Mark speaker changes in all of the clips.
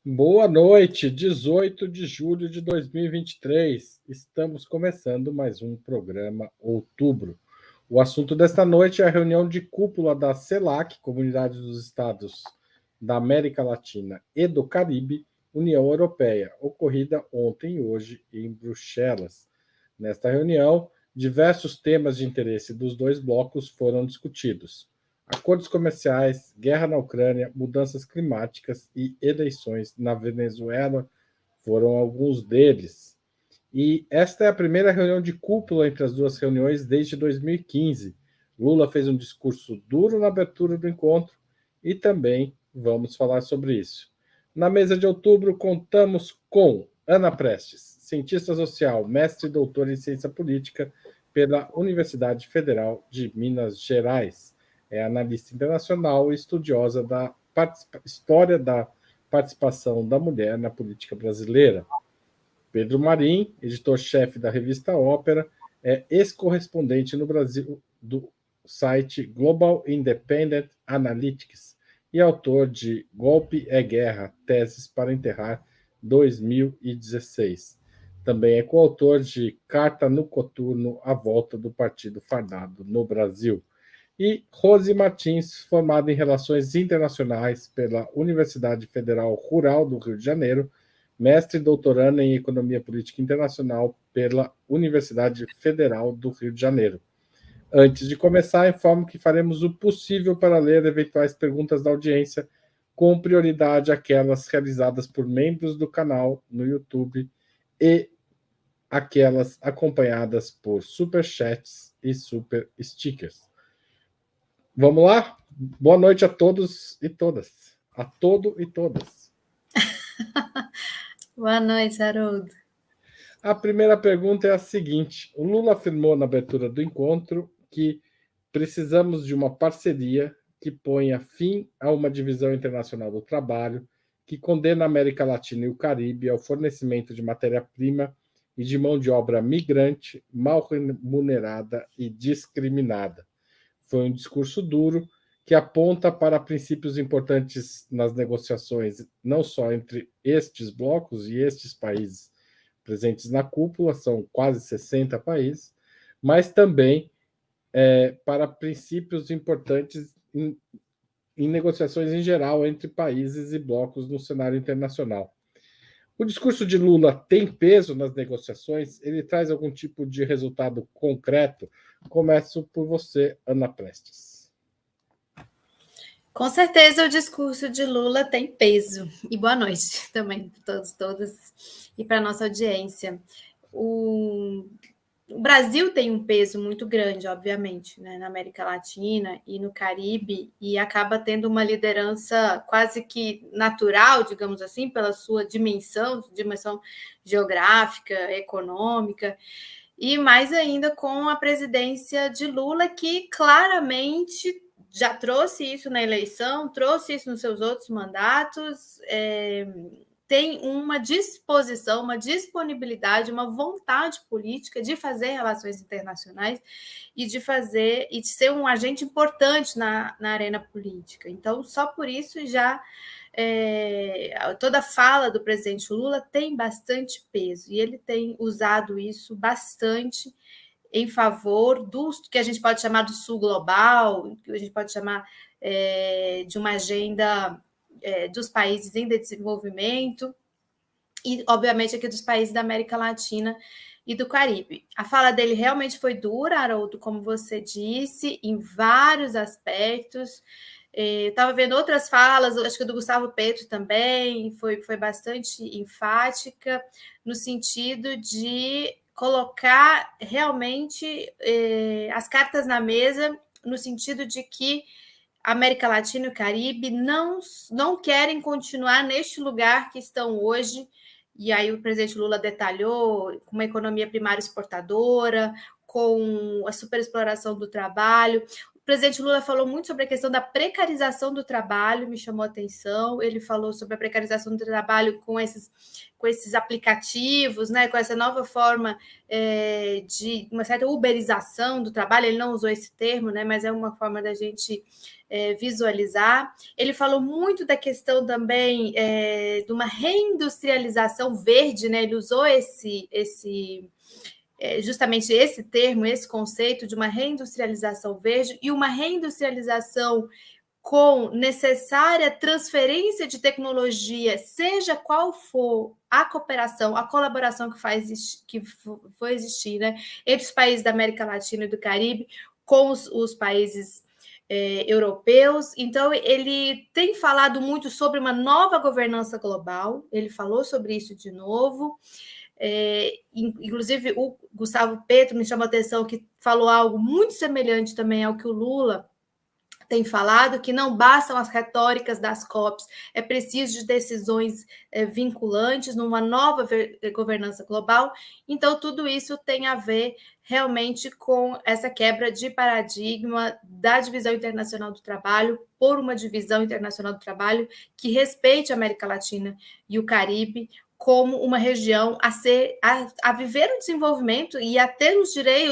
Speaker 1: Boa noite, 18 de julho de 2023. Estamos começando mais um programa Outubro. O assunto desta noite é a reunião de cúpula da CELAC, Comunidade dos Estados da América Latina e do Caribe, União Europeia, ocorrida ontem e hoje em Bruxelas. Nesta reunião, diversos temas de interesse dos dois blocos foram discutidos. Acordos comerciais, guerra na Ucrânia, mudanças climáticas e eleições na Venezuela foram alguns deles. E esta é a primeira reunião de cúpula entre as duas reuniões desde 2015. Lula fez um discurso duro na abertura do encontro e também vamos falar sobre isso. Na mesa de outubro, contamos com Ana Prestes, cientista social, mestre e doutora em ciência política pela Universidade Federal de Minas Gerais. É analista internacional e estudiosa da história da participação da mulher na política brasileira. Pedro Marim, editor-chefe da revista Ópera, é ex-correspondente no Brasil do site Global Independent Analytics e autor de Golpe é Guerra, Teses para Enterrar 2016. Também é coautor de Carta no Coturno, a volta do Partido Fardado no Brasil. E Rose Martins, formada em Relações Internacionais pela Universidade Federal Rural do Rio de Janeiro, mestre e doutoranda em Economia Política Internacional pela Universidade Federal do Rio de Janeiro. Antes de começar, informo que faremos o possível para ler eventuais perguntas da audiência, com prioridade aquelas realizadas por membros do canal no YouTube e aquelas acompanhadas por superchats e super stickers. Vamos lá? Boa noite a todos e todas. A todo e todas.
Speaker 2: Boa noite, Haroldo.
Speaker 1: A primeira pergunta é a seguinte: o Lula afirmou na abertura do encontro que precisamos de uma parceria que ponha fim a uma divisão internacional do trabalho, que condena a América Latina e o Caribe ao fornecimento de matéria-prima e de mão de obra migrante, mal remunerada e discriminada. Foi um discurso duro que aponta para princípios importantes nas negociações, não só entre estes blocos e estes países presentes na cúpula, são quase 60 países, mas também para princípios importantes em negociações em geral entre países e blocos no cenário internacional. O discurso de Lula tem peso nas negociações? Ele traz algum tipo de resultado concreto? Começo por você, Ana Prestes.
Speaker 2: Com certeza o discurso de Lula tem peso. E boa noite também para todos, todas e para a nossa audiência. O Brasil tem um peso muito grande, obviamente, né, na América Latina e no Caribe, e acaba tendo uma liderança quase que natural, digamos assim, pela sua dimensão geográfica, econômica, e mais ainda com a presidência de Lula, que claramente já trouxe isso na eleição, trouxe isso nos seus outros mandatos, tem uma disposição, uma disponibilidade, uma vontade política de fazer relações internacionais e de ser um agente importante na arena política. Então, só por isso já toda a fala do presidente Lula tem bastante peso e ele tem usado isso bastante em favor do que a gente pode chamar do Sul global, que a gente pode chamar de uma agenda dos países em desenvolvimento e, obviamente, aqui dos países da América Latina e do Caribe. A fala dele realmente foi dura, Haroldo, como você disse, em vários aspectos. Eu estava vendo outras falas, acho que do Gustavo Petro também, foi bastante enfática, no sentido de colocar realmente as cartas na mesa, no sentido de que a América Latina e o Caribe não querem continuar neste lugar que estão hoje. E aí o presidente Lula detalhou com uma economia primária exportadora, com a superexploração do trabalho. presidente Lula falou muito sobre a questão da precarização do trabalho, me chamou a atenção. Ele falou sobre a precarização do trabalho com esses aplicativos, né, com essa nova forma de uma certa uberização do trabalho. Ele não usou esse termo, né, mas é uma forma da gente visualizar. Ele falou muito da questão também de uma reindustrialização verde, né? Ele usou justamente esse termo, esse conceito de uma reindustrialização verde e uma reindustrialização com necessária transferência de tecnologia, seja qual for a cooperação, a colaboração que for existir, né, entre os países da América Latina e do Caribe, com os países europeus. Então, ele tem falado muito sobre uma nova governança global, ele falou sobre isso de novo. Inclusive, o Gustavo Petro me chamou a atenção que falou algo muito semelhante também ao que o Lula tem falado, que não bastam as retóricas das COPs, é preciso de decisões vinculantes numa nova governança global. Então, tudo isso tem a ver realmente com essa quebra de paradigma da divisão internacional do trabalho por uma divisão internacional do trabalho que respeite a América Latina e o Caribe como uma região a viver o desenvolvimento e a ter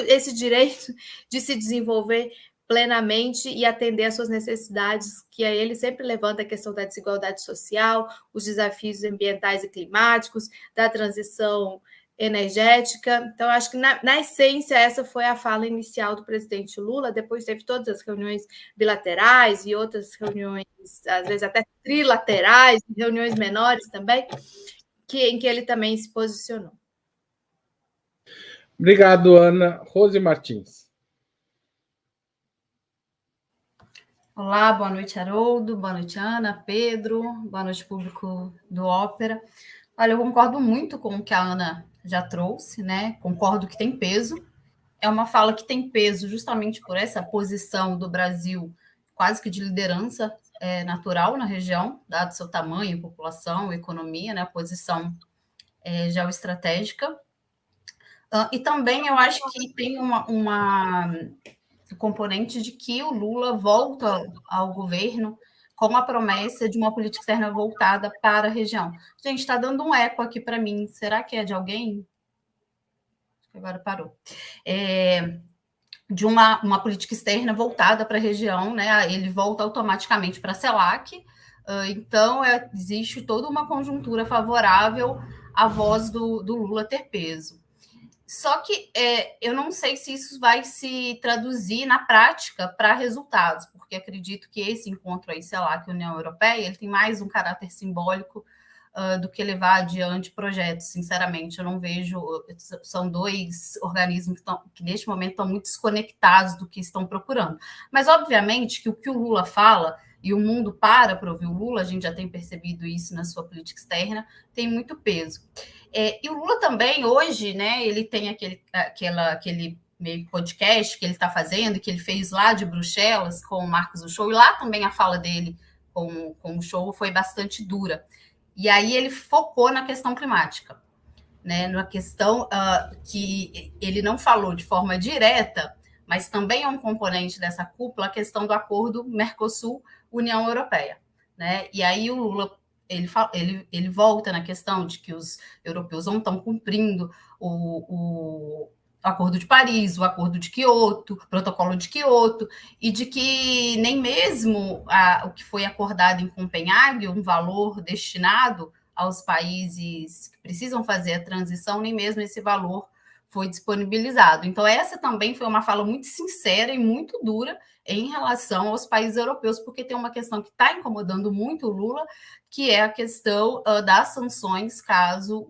Speaker 2: esse direito de se desenvolver plenamente e atender às suas necessidades, que aí ele sempre levanta a questão da desigualdade social, os desafios ambientais e climáticos, da transição energética. Então, acho que, na essência, essa foi a fala inicial do presidente Lula. Depois teve todas as reuniões bilaterais e outras reuniões, às vezes até trilaterais, reuniões menores também, em que ele também se posicionou.
Speaker 1: Obrigado, Ana. Rose Martins.
Speaker 3: Olá, boa noite, Haroldo, boa noite, Ana, Pedro, boa noite, público do Ópera. Olha, eu concordo muito com o que a Ana já trouxe, né? Concordo que tem peso. É uma fala que tem peso justamente por essa posição do Brasil quase que de liderança natural na região, dado seu tamanho, população, economia, né? A posição geoestratégica. E também eu acho que tem uma componente de que o Lula volta ao governo com a promessa de uma política externa voltada para a região. Gente, está dando um eco aqui para mim. Será que é de alguém? Agora parou. De uma política externa voltada para a região, né? Ele volta automaticamente para a CELAC. Então, existe toda uma conjuntura favorável à voz do Lula ter peso. Só que eu não sei se isso vai se traduzir na prática para resultados, porque acredito que esse encontro aí, sei lá, que a União Europeia, ele tem mais um caráter simbólico do que levar adiante projetos. Sinceramente, eu não vejo... São dois organismos que neste momento estão muito desconectados do que estão procurando. Mas, obviamente, que o Lula fala, e o mundo para ouvir o Lula, a gente já tem percebido isso na sua política externa, tem muito peso. E o Lula também, hoje, né, ele tem aquele meio podcast que ele está fazendo, que ele fez lá de Bruxelas com o Marcos do Show, e lá também a fala dele com o Show foi bastante dura. E aí ele focou na questão climática, né, na questão que ele não falou de forma direta, mas também é um componente dessa cúpula, a questão do acordo Mercosul-União Europeia, né? E aí o Lula ele volta na questão de que os europeus não estão cumprindo o Acordo de Paris, o Acordo de Quioto, o Protocolo de Quioto, e de que nem mesmo o que foi acordado em Copenhague, um valor destinado aos países que precisam fazer a transição, nem mesmo esse valor foi disponibilizado. Então, essa também foi uma fala muito sincera e muito dura em relação aos países europeus, porque tem uma questão que está incomodando muito o Lula, que é a questão das sanções, caso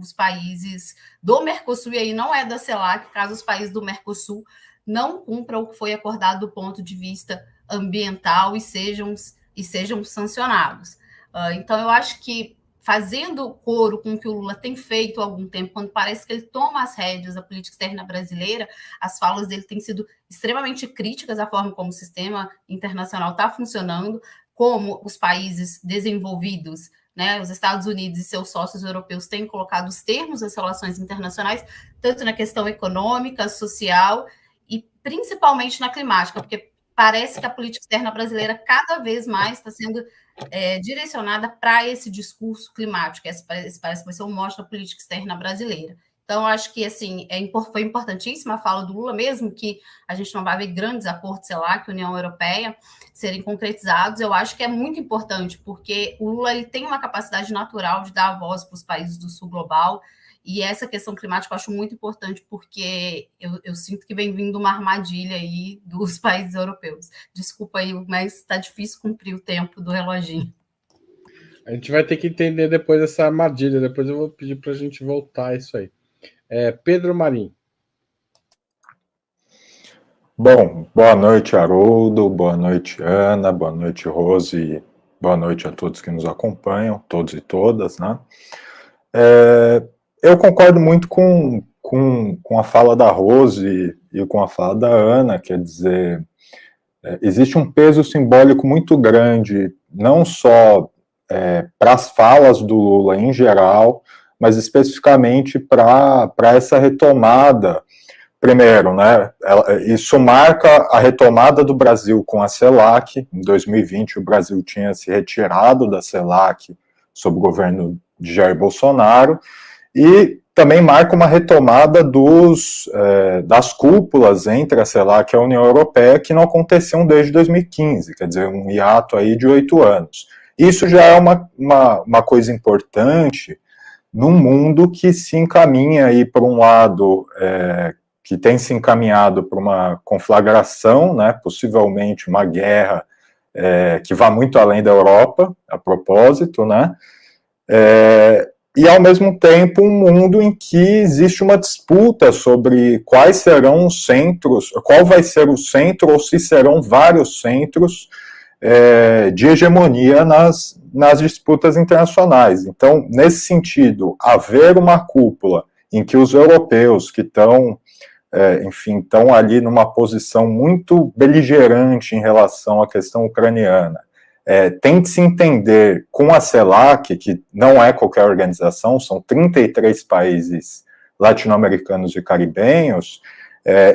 Speaker 3: os países do Mercosul, e aí não é da CELAC, caso os países do Mercosul não cumpram o que foi acordado do ponto de vista ambiental e sejam sancionados. Então, eu acho que fazendo coro com o que o Lula tem feito há algum tempo, quando parece que ele toma as rédeas da política externa brasileira, as falas dele têm sido extremamente críticas à forma como o sistema internacional está funcionando, como os países desenvolvidos, né, os Estados Unidos e seus sócios europeus têm colocado os termos das relações internacionais, tanto na questão econômica, social e principalmente na climática, porque parece que a política externa brasileira cada vez mais está sendo direcionada para esse discurso climático. Esse parece que vai ser o mote da política externa brasileira. Então, acho que assim, foi importantíssima a fala do Lula, mesmo que a gente não vai ver grandes acordos, sei lá, que a União Europeia serem concretizados. Eu acho que é muito importante, porque o Lula ele tem uma capacidade natural de dar voz para os países do sul global, e essa questão climática eu acho muito importante, porque eu sinto que vem vindo uma armadilha aí dos países europeus. Desculpa aí, mas está difícil cumprir o tempo do reloginho.
Speaker 1: A gente vai ter que entender depois essa armadilha, depois eu vou pedir para a gente voltar a isso aí. Pedro Marim.
Speaker 4: Bom, boa noite, Haroldo, boa noite, Ana, boa noite, Rose, boa noite a todos que nos acompanham, todos e todas, né? Eu concordo muito com a fala da Rose e com a fala da Ana, quer dizer, existe um peso simbólico muito grande, não só para as falas do Lula em geral, mas especificamente para essa retomada. Primeiro, né, isso marca a retomada do Brasil com a CELAC. Em 2020, o Brasil tinha se retirado da CELAC sob o governo de Jair Bolsonaro, e também marca uma retomada das cúpulas entre a CELAC e a União Europeia, que não aconteciam desde 2015, quer dizer, um hiato aí de 8 anos. Isso já é uma coisa importante num mundo que se encaminha aí por um lado, que tem se encaminhado para uma conflagração, né, possivelmente uma guerra que vá muito além da Europa, a propósito, né, e ao mesmo tempo um mundo em que existe uma disputa sobre quais serão os centros, qual vai ser o centro, ou se serão vários centros de hegemonia nas disputas internacionais. Então, nesse sentido, haver uma cúpula em que os europeus que estão ali numa posição muito beligerante em relação à questão ucraniana, tem que se entender com a CELAC, que não é qualquer organização, são 33 países latino-americanos e caribenhos,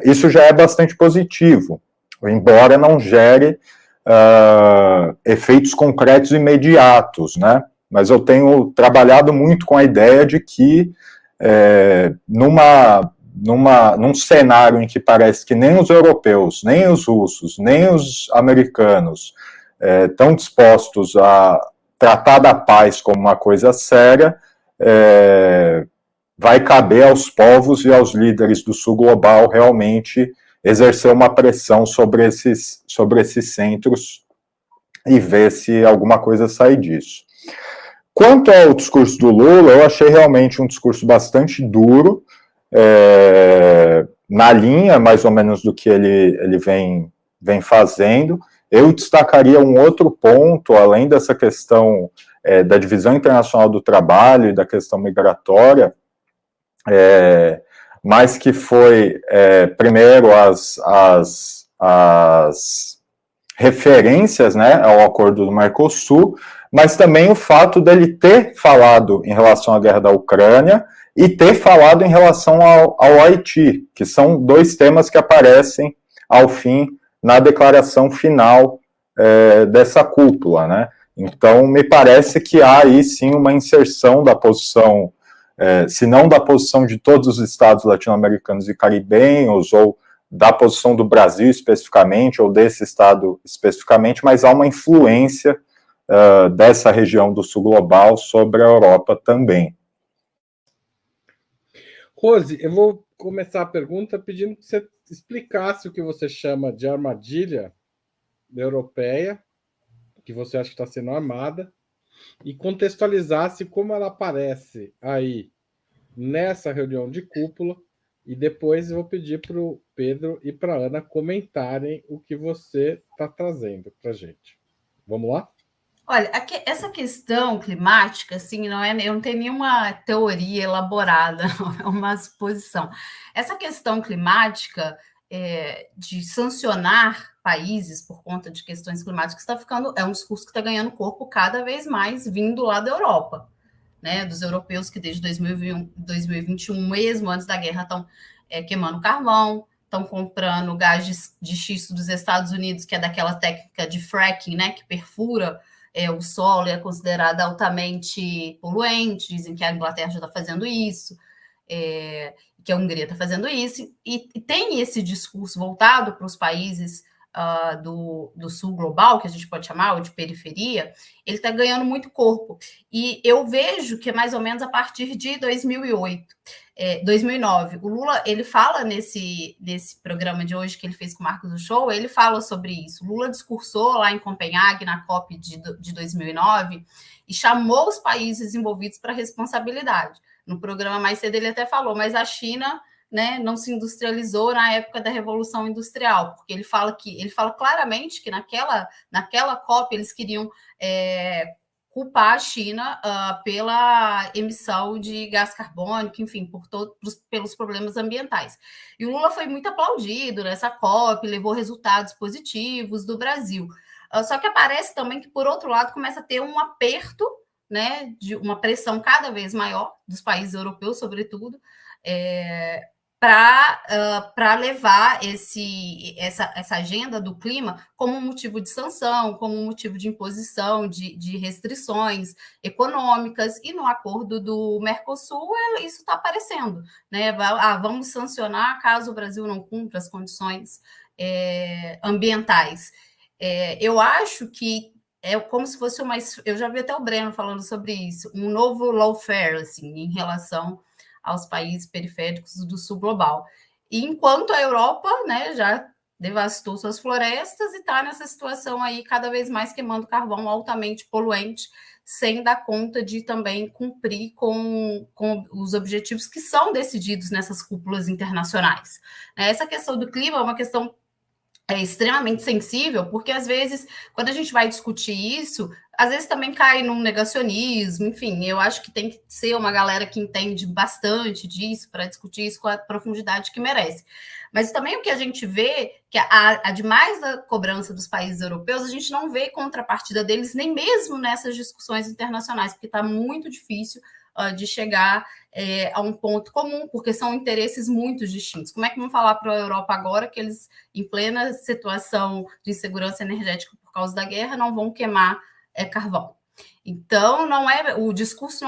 Speaker 4: isso já é bastante positivo, embora não gere efeitos concretos imediatos, né? Mas eu tenho trabalhado muito com a ideia de que num cenário em que parece que nem os europeus, nem os russos, nem os americanos estão dispostos a tratar da paz como uma coisa séria, vai caber aos povos e aos líderes do sul global realmente exercer uma pressão sobre esses centros e ver se alguma coisa sai disso. Quanto ao discurso do Lula, eu achei realmente um discurso bastante duro, na linha mais ou menos do que ele vem fazendo. Eu destacaria um outro ponto, além dessa questão da divisão internacional do trabalho e da questão migratória, mas que foi, primeiro, as referências, né, ao acordo do Mercosul, mas também o fato dele ter falado em relação à guerra da Ucrânia e ter falado em relação ao Haiti, que são dois temas que aparecem, ao fim, na declaração final dessa cúpula, né? Então, me parece que há aí, sim, uma inserção da posição, se não da posição de todos os estados latino-americanos e caribenhos, ou da posição do Brasil especificamente, ou desse estado especificamente, mas há uma influência dessa região do sul global sobre a Europa também.
Speaker 1: Rose, eu vou começar a pergunta pedindo que você explicasse o que você chama de armadilha europeia, que você acha que está sendo armada, e contextualizasse como ela aparece aí nessa reunião de cúpula, e depois eu vou pedir para o Pedro e para a Ana comentarem o que você está trazendo para a gente. Vamos lá?
Speaker 3: Olha, essa questão climática, assim, eu não tenho nenhuma teoria elaborada, é uma suposição. Essa questão climática de sancionar países por conta de questões climáticas é um discurso que está ganhando corpo cada vez mais vindo lá da Europa, né? Dos europeus que desde 2021, mesmo antes da guerra, estão queimando carvão, estão comprando gás de xisto dos Estados Unidos, que é daquela técnica de fracking, né, que perfura o solo e é considerada altamente poluente. Dizem que a Inglaterra já está fazendo isso, que a Hungria está fazendo isso, e tem esse discurso voltado para os países do sul global, que a gente pode chamar, ou de periferia. Ele está ganhando muito corpo. E eu vejo que é mais ou menos a partir de 2009. O Lula, ele fala nesse programa de hoje que ele fez com o Marcos do Show, ele fala sobre isso. O Lula discursou lá em Copenhague, na COP de 2009, e chamou os países envolvidos para responsabilidade. No programa mais cedo ele até falou, mas a China, né, não se industrializou na época da Revolução Industrial, porque ele fala claramente que naquela COP eles queriam culpar a China pela emissão de gás carbônico, enfim, pelos problemas ambientais. E o Lula foi muito aplaudido nessa COP, levou resultados positivos do Brasil. Só que aparece também que, por outro lado, começa a ter um aperto, né, de uma pressão cada vez maior dos países europeus, sobretudo, para levar essa agenda do clima como um motivo de sanção, como um motivo de imposição de restrições econômicas, e no acordo do Mercosul isso está aparecendo, né? Vamos sancionar caso o Brasil não cumpra as condições ambientais. Eu acho que é como se fosse eu já vi até o Breno falando sobre isso, um novo lawfare, assim, em relação aos países periféricos do sul global. E enquanto a Europa, né, já devastou suas florestas e está nessa situação aí cada vez mais queimando carvão altamente poluente, sem dar conta de também cumprir com os objetivos que são decididos nessas cúpulas internacionais. Essa questão do clima é uma questão extremamente sensível, porque às vezes, quando a gente vai discutir isso, às vezes também cai num negacionismo, enfim, eu acho que tem que ser uma galera que entende bastante disso para discutir isso com a profundidade que merece. Mas também o que a gente vê, que a demais da cobrança dos países europeus, a gente não vê contrapartida deles, nem mesmo nessas discussões internacionais, porque está muito difícil de chegar a um ponto comum, porque são interesses muito distintos. Como é que vão falar para a Europa agora que eles, em plena situação de insegurança energética por causa da guerra, não vão queimar carvão? Então, o discurso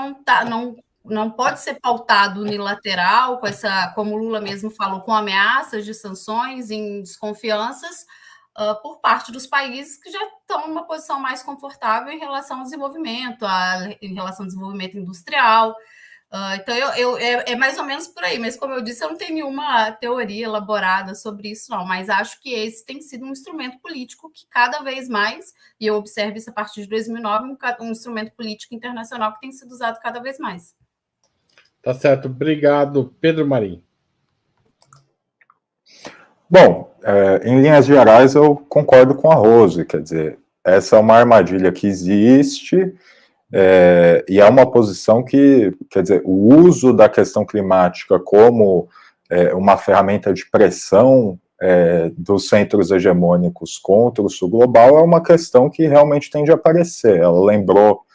Speaker 3: não pode ser pautado unilateral, como o Lula mesmo falou, com ameaças de sanções, em desconfianças, por parte dos países que já estão numa posição mais confortável em relação ao desenvolvimento, em relação ao desenvolvimento industrial. Então, é mais ou menos por aí, mas como eu disse, eu não tenho nenhuma teoria elaborada sobre isso, não, mas acho que esse tem sido um instrumento político que cada vez mais, e eu observo isso a partir de 2009, um instrumento político internacional que tem sido usado cada vez mais.
Speaker 1: Tá certo, obrigado. Pedro Marim.
Speaker 4: Bom, em linhas gerais eu concordo com a Rose, quer dizer, essa é uma armadilha que existe, e é uma posição que, quer dizer, o uso da questão climática como uma ferramenta de pressão dos centros hegemônicos contra o sul global é uma questão que realmente tende a aparecer. Ela lembrou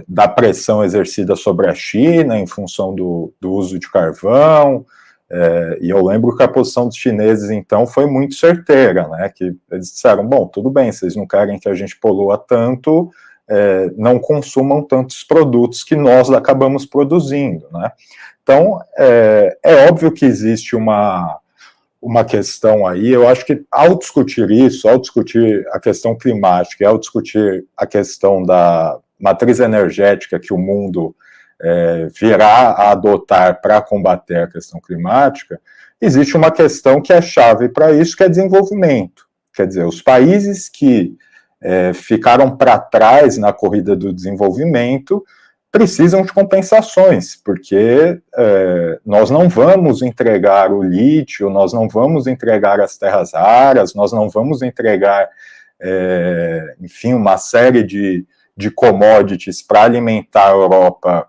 Speaker 4: da pressão exercida sobre a China em função do uso de carvão, e eu lembro que a posição dos chineses, então, foi muito certeira, né, que eles disseram, bom, tudo bem, vocês não querem que a gente polua tanto, não consumam tantos produtos que nós acabamos produzindo, né. Então, é óbvio que existe uma questão aí, eu acho que ao discutir isso, ao discutir a questão climática e ao discutir a questão da matriz energética que o mundo virá a adotar para combater a questão climática, existe uma questão que é chave para isso, que é desenvolvimento. Quer dizer, os países que ficaram para trás na corrida do desenvolvimento precisam de compensações, porque nós não vamos entregar o lítio, nós não vamos entregar as terras raras, nós não vamos entregar, enfim, uma série de commodities para alimentar a Europa,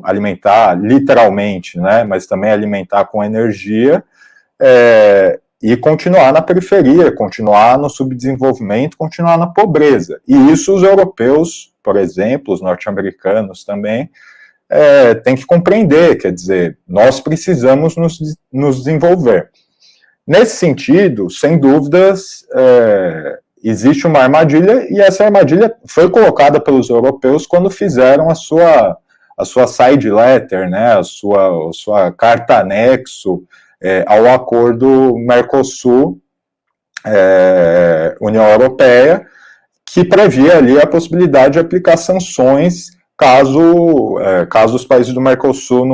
Speaker 4: alimentar literalmente, né, mas também alimentar com energia, e continuar na periferia, continuar no subdesenvolvimento, continuar na pobreza. E isso os europeus, por exemplo, os norte-americanos também, têm que compreender, quer dizer, nós precisamos nos desenvolver. Nesse sentido, sem dúvidas, existe uma armadilha, e essa armadilha foi colocada pelos europeus quando fizeram a sua side letter, né, a sua carta anexo ao acordo Mercosul, União Europeia, que previa ali a possibilidade de aplicar sanções caso os países do Mercosul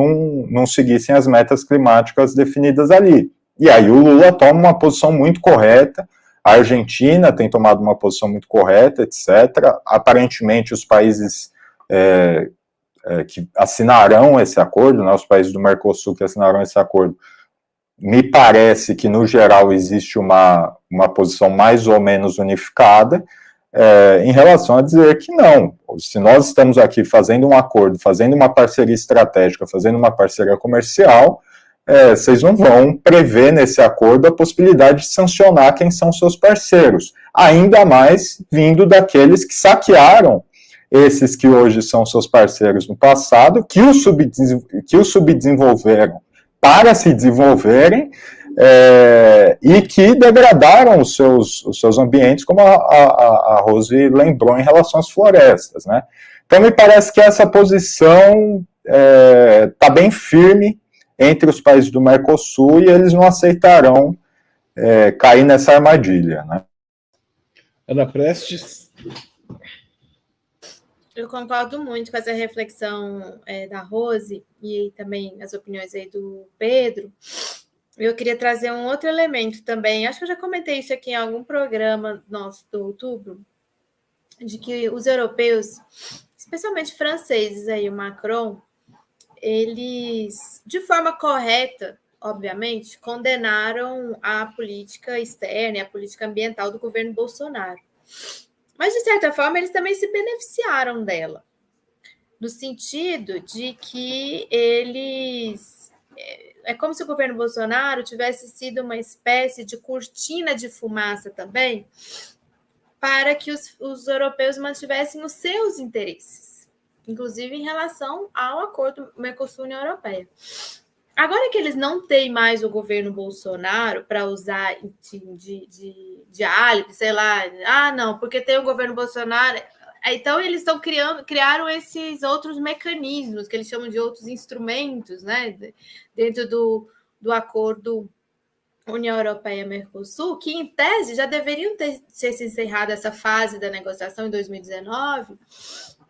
Speaker 4: não seguissem as metas climáticas definidas ali. E aí o Lula toma uma posição muito correta, a Argentina tem tomado uma posição muito correta, etc. Aparentemente, os países que assinarão esse acordo, né, os países do Mercosul que assinarão esse acordo, me parece que, no geral, existe uma posição mais ou menos unificada, em relação a dizer que não. Se nós estamos aqui fazendo um acordo, fazendo uma parceria estratégica, fazendo uma parceria comercial, vocês não vão prever nesse acordo a possibilidade de sancionar quem são seus parceiros, ainda mais vindo daqueles que saquearam esses que hoje são seus parceiros no passado, que os subdesenvolveram para se desenvolverem, e que degradaram os seus ambientes, como a Rose lembrou em relação às florestas, né? Então, me parece que essa posição está bem firme entre os países do Mercosul e eles não aceitarão cair nessa armadilha, né?
Speaker 1: Ana Prestes.
Speaker 2: Eu concordo muito com essa reflexão da Rose e também as opiniões aí do Pedro. Eu queria trazer um outro elemento também. Acho que eu já comentei isso aqui em algum programa nosso do outubro, de que os europeus, especialmente franceses, aí, o Macron, eles, de forma correta, obviamente, condenaram a política externa e a política ambiental do governo Bolsonaro. Mas, de certa forma, eles também se beneficiaram dela, no sentido de que eles... É como se o governo Bolsonaro tivesse sido uma espécie de cortina de fumaça também para que os europeus mantivessem os seus interesses, inclusive em relação ao acordo Mercosul-União Europeia. Agora que eles não têm mais o governo Bolsonaro para usar de álibi, sei lá, não, porque tem o governo Bolsonaro... Então, eles criaram esses outros mecanismos, que eles chamam de outros instrumentos, né, dentro do acordo União Europeia-Mercosul, que, em tese, já deveriam ter se encerrado essa fase da negociação em 2019,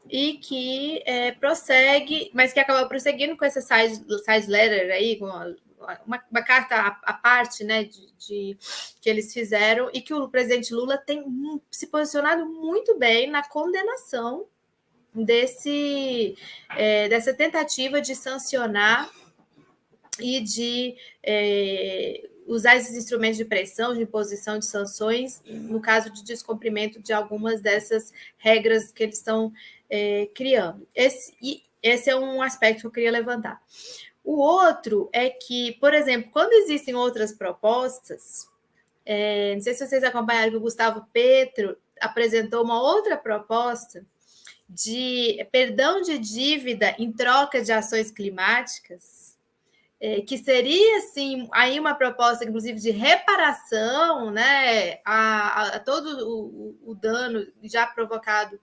Speaker 2: e que prossegue, mas que acaba prosseguindo com essa side letter aí, com uma carta à parte, né, que eles fizeram, e que o presidente Lula tem se posicionado muito bem na condenação dessa tentativa de sancionar e de usar esses instrumentos de pressão, de imposição de sanções, no caso de descumprimento de algumas dessas regras que eles estão criando. Esse é um aspecto que eu queria levantar. O outro é que, por exemplo, quando existem outras propostas, não sei se vocês acompanharam que o Gustavo Petro apresentou uma outra proposta de perdão de dívida em troca de ações climáticas, que seria, assim, aí uma proposta, inclusive, de reparação, né, a todo o dano já provocado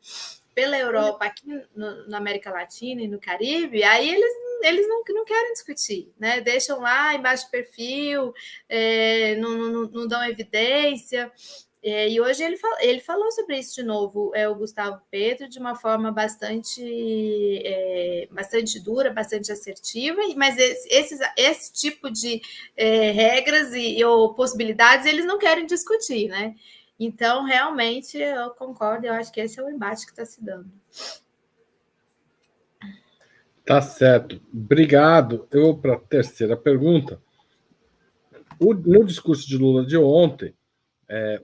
Speaker 2: pela Europa aqui na América Latina e no Caribe. Aí eles não querem discutir, né? Deixam lá embaixo do perfil, não dão evidência. E hoje ele falou sobre isso de novo, o Gustavo Petro, de uma forma bastante dura, bastante assertiva, mas esse tipo de regras ou possibilidades eles não querem discutir, né? Então, realmente, eu concordo, eu acho que esse é o embate que está se dando.
Speaker 1: Tá certo. Obrigado. Eu vou para a terceira pergunta. No discurso de Lula de ontem,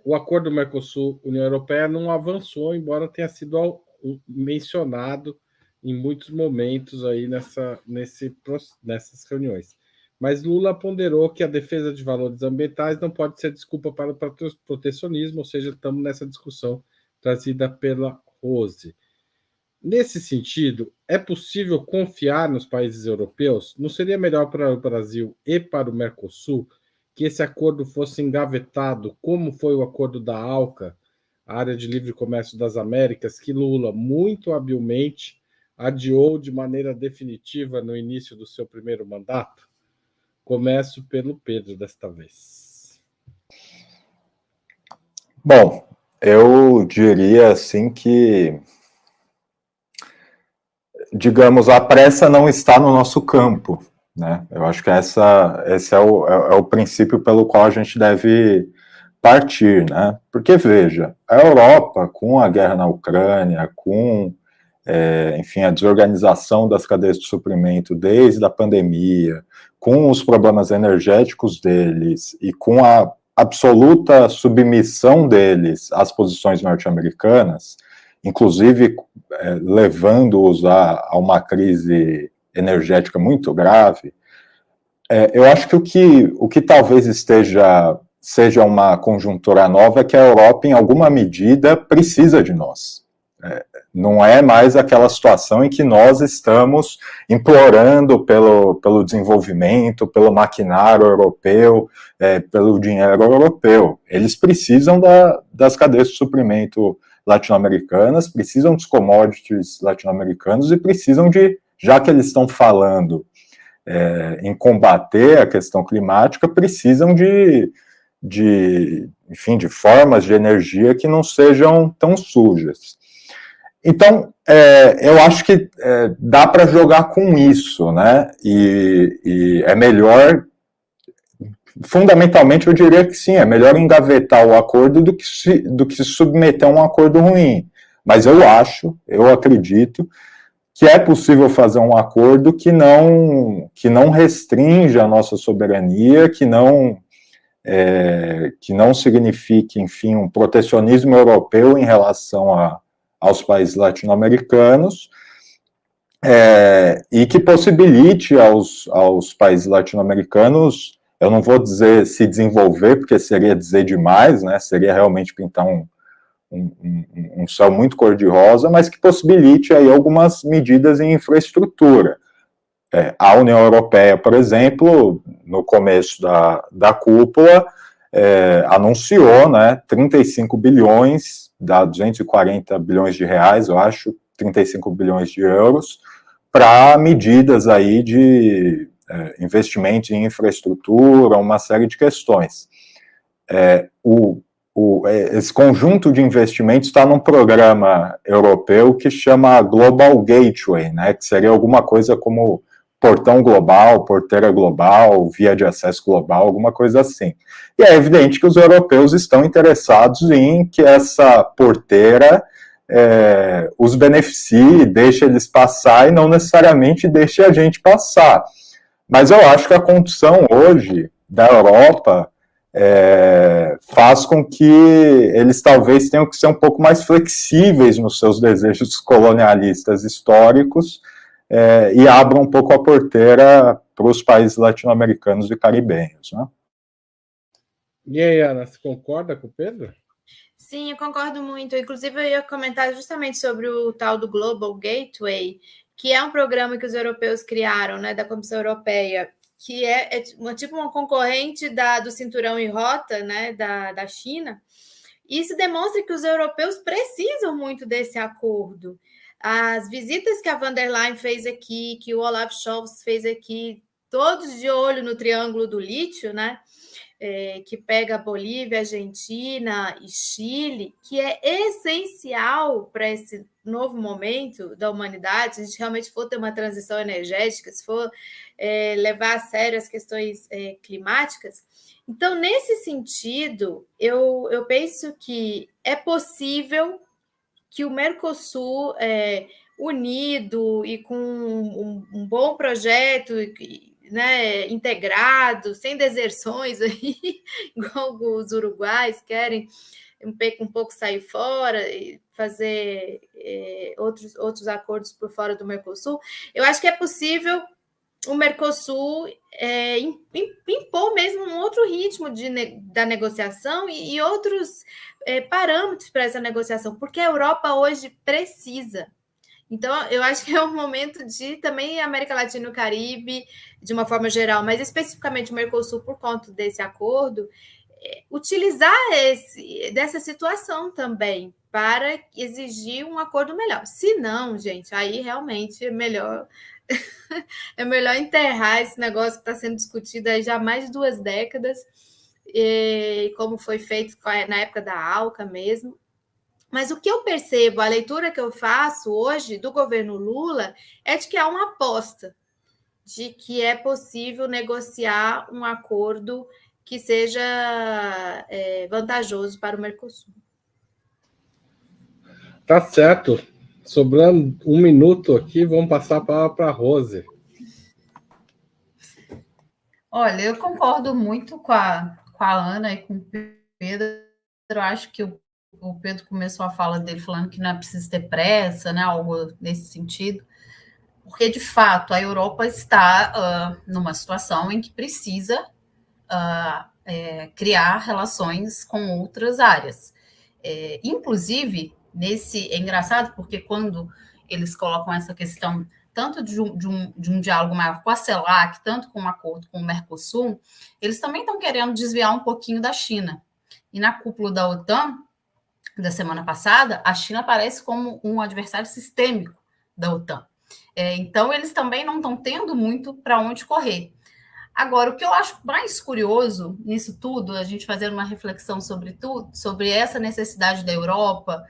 Speaker 1: o acordo Mercosul-União Europeia não avançou, embora tenha sido mencionado em muitos momentos aí nessas reuniões. Mas Lula ponderou que a defesa de valores ambientais não pode ser desculpa para o protecionismo, ou seja, estamos nessa discussão trazida pela Rose. Nesse sentido, é possível confiar nos países europeus? Não seria melhor para o Brasil e para o Mercosul que esse acordo fosse engavetado, como foi o acordo da ALCA, a Área de Livre Comércio das Américas, que Lula muito habilmente adiou de maneira definitiva no início do seu primeiro mandato? Começo pelo Pedro desta vez.
Speaker 4: Bom, eu diria assim que, digamos, a pressa não está no nosso campo, né? Eu acho que esse é o princípio pelo qual a gente deve partir, né? Porque, veja, a Europa, com a guerra na Ucrânia, com, enfim, a desorganização das cadeias de suprimento desde a pandemia, com os problemas energéticos deles e com a absoluta submissão deles às posições norte-americanas, inclusive levando-os a uma crise energética muito grave, eu acho que o que talvez seja uma conjuntura nova é que a Europa, em alguma medida, precisa de nós. Não é mais aquela situação em que nós estamos implorando pelo desenvolvimento, pelo maquinário europeu, pelo dinheiro europeu. Eles precisam das cadeias de suprimento latino-americanas, precisam dos commodities latino-americanos e precisam já que eles estão falando em combater a questão climática, precisam enfim, de formas de energia que não sejam tão sujas. Então, eu acho que dá para jogar com isso, né? E é melhor, fundamentalmente, eu diria que sim, é melhor engavetar o acordo do que se submeter a um acordo ruim. Mas eu acredito que é possível fazer um acordo que não restrinja a nossa soberania, que não signifique, enfim, um protecionismo europeu em relação aos países latino-americanos, e que possibilite aos países latino-americanos, eu não vou dizer se desenvolver, porque seria dizer demais, né? Seria realmente pintar um céu muito cor-de-rosa, mas que possibilite aí algumas medidas em infraestrutura. A União Europeia, por exemplo, no começo da cúpula, anunciou, né, 35 bilhões, dá 240 bilhões de reais, eu acho, 35 bilhões de euros, para medidas aí de investimento em infraestrutura, uma série de questões. Esse conjunto de investimentos está num programa europeu que chama Global Gateway, né, que seria alguma coisa como portão global, porteira global, via de acesso global, alguma coisa assim. E é evidente que os europeus estão interessados em que essa porteira os beneficie, deixe eles passar e não necessariamente deixe a gente passar. Mas eu acho que a condição hoje da Europa faz com que eles talvez tenham que ser um pouco mais flexíveis nos seus desejos colonialistas históricos e abram um pouco a porteira para os países latino-americanos e caribenhos, né?
Speaker 1: E aí, Ana, você concorda com o Pedro?
Speaker 2: Sim, eu concordo muito. Inclusive, eu ia comentar justamente sobre o tal do Global Gateway, que é um programa que os europeus criaram, né, da Comissão Europeia, que é tipo uma concorrente do Cinturão e Rota, né, da China. E isso demonstra que os europeus precisam muito desse acordo. As visitas que a van der Leyen fez aqui, que o Olaf Scholz fez aqui, todos de olho no Triângulo do Lítio, né? Que pega a Bolívia, Argentina e Chile, que é essencial para esse novo momento da humanidade, se a gente realmente for ter uma transição energética, se for levar a sério as questões climáticas. Então, nesse sentido, eu penso que é possível que o Mercosul, unido e com um bom projeto, né, integrado, sem deserções, aí, igual os uruguais querem um pouco sair fora e fazer outros acordos por fora do Mercosul, eu acho que é possível o Mercosul impor mesmo um outro ritmo da negociação e outros parâmetros para essa negociação, porque a Europa hoje precisa. Então, eu acho que é um momento de também América Latina e o Caribe, de uma forma geral, mas especificamente o Mercosul, por conta desse acordo, utilizar dessa situação também para exigir um acordo melhor. Se não, gente, aí realmente é melhor enterrar esse negócio que está sendo discutido aí já há mais de 2 décadas, como foi feito na época da ALCA mesmo. Mas o que eu percebo, a leitura que eu faço hoje do governo Lula é de que há uma aposta de que é possível negociar um acordo que seja vantajoso para o Mercosul.
Speaker 1: Tá certo. Sobrando 1 minuto aqui, vamos passar a palavra para a Rose.
Speaker 3: Olha, eu concordo muito com a Ana e com o Pedro. Eu acho que o Pedro começou a fala dele falando que não é preciso ter pressa, né? Algo nesse sentido. Porque, de fato, a Europa está numa situação em que precisa criar relações com outras áreas. Inclusive, é engraçado, porque quando eles colocam essa questão tanto de um diálogo maior com a CELAC, tanto com um acordo com o Mercosul, eles também estão querendo desviar um pouquinho da China. E na cúpula da OTAN, da semana passada, a China aparece como um adversário sistêmico da OTAN. Então, eles também não estão tendo muito para onde correr. Agora, o que eu acho mais curioso nisso tudo, a gente fazendo uma reflexão sobre tudo, sobre essa necessidade da Europa,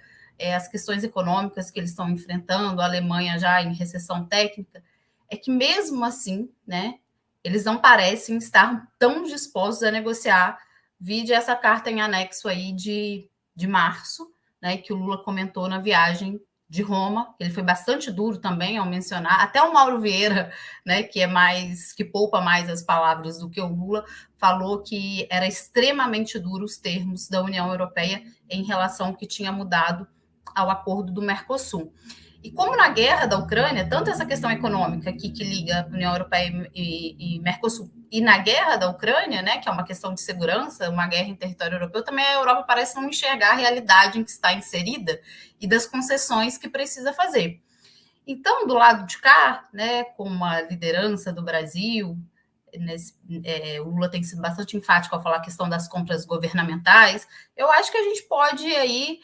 Speaker 3: as questões econômicas que eles estão enfrentando, a Alemanha já em recessão técnica, é que mesmo assim, né, eles não parecem estar tão dispostos a negociar, vide essa carta em anexo aí de março, né, que o Lula comentou na viagem de Roma. Ele foi bastante duro também ao mencionar, até o Mauro Vieira, né, que poupa mais as palavras do que o Lula, falou que era extremamente duro os termos da União Europeia em relação ao que tinha mudado ao acordo do Mercosul. E como na guerra da Ucrânia, tanto essa questão econômica aqui que liga a União Europeia e Mercosul, e na guerra da Ucrânia, né, que é uma questão de segurança, uma guerra em território europeu, também a Europa parece não enxergar a realidade em que está inserida e das concessões que precisa fazer. Então, do lado de cá, né, com a liderança do Brasil, o Lula tem sido bastante enfático ao falar a questão das compras governamentais, eu acho que a gente pode aí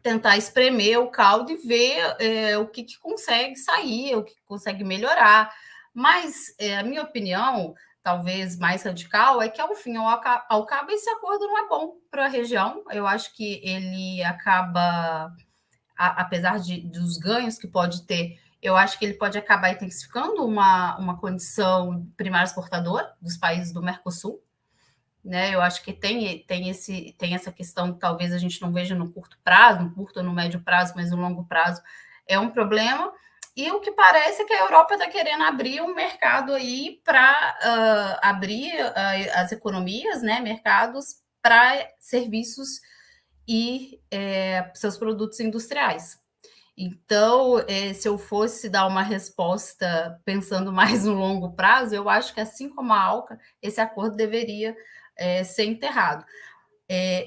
Speaker 3: tentar espremer o caldo e ver o que consegue sair, o que consegue melhorar. Mas a minha opinião, talvez mais radical, é que ao fim, ao cabo, esse acordo não é bom para a região. Eu acho que ele acaba, apesar dos ganhos que pode ter, eu acho que ele pode acabar intensificando uma condição primária exportadora dos países do Mercosul. Né? Eu acho que tem essa questão que talvez a gente não veja no curto prazo, no curto ou no médio prazo, mas no longo prazo é um problema. E o que parece é que a Europa está querendo abrir um mercado aí para abrir as economias, né? Mercados para serviços e seus produtos industriais. Então, se eu fosse dar uma resposta pensando mais no longo prazo, eu acho que, assim como a ALCA, esse acordo deveria ser enterrado.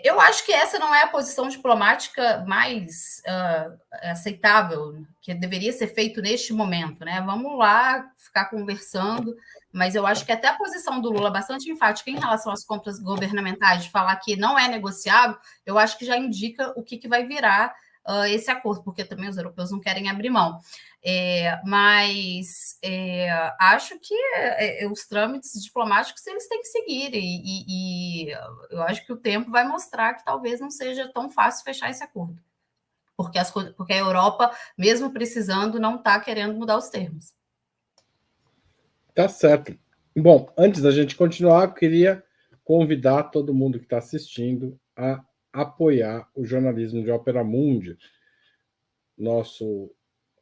Speaker 3: Eu acho que essa não é a posição diplomática mais aceitável, que deveria ser feito neste momento, né? Vamos lá ficar conversando, mas eu acho que até a posição do Lula, bastante enfática em relação às compras governamentais, de falar que não é negociável, eu acho que já indica o que vai virar esse acordo, porque também os europeus não querem abrir mão. Mas acho que os trâmites diplomáticos eles têm que seguir, e eu acho que o tempo vai mostrar que talvez não seja tão fácil fechar esse acordo, porque a Europa, mesmo precisando, não está querendo mudar os termos.
Speaker 1: Tá certo. Bom, antes da gente continuar, eu queria convidar todo mundo que está assistindo a apoiar o jornalismo de Ópera Mundi.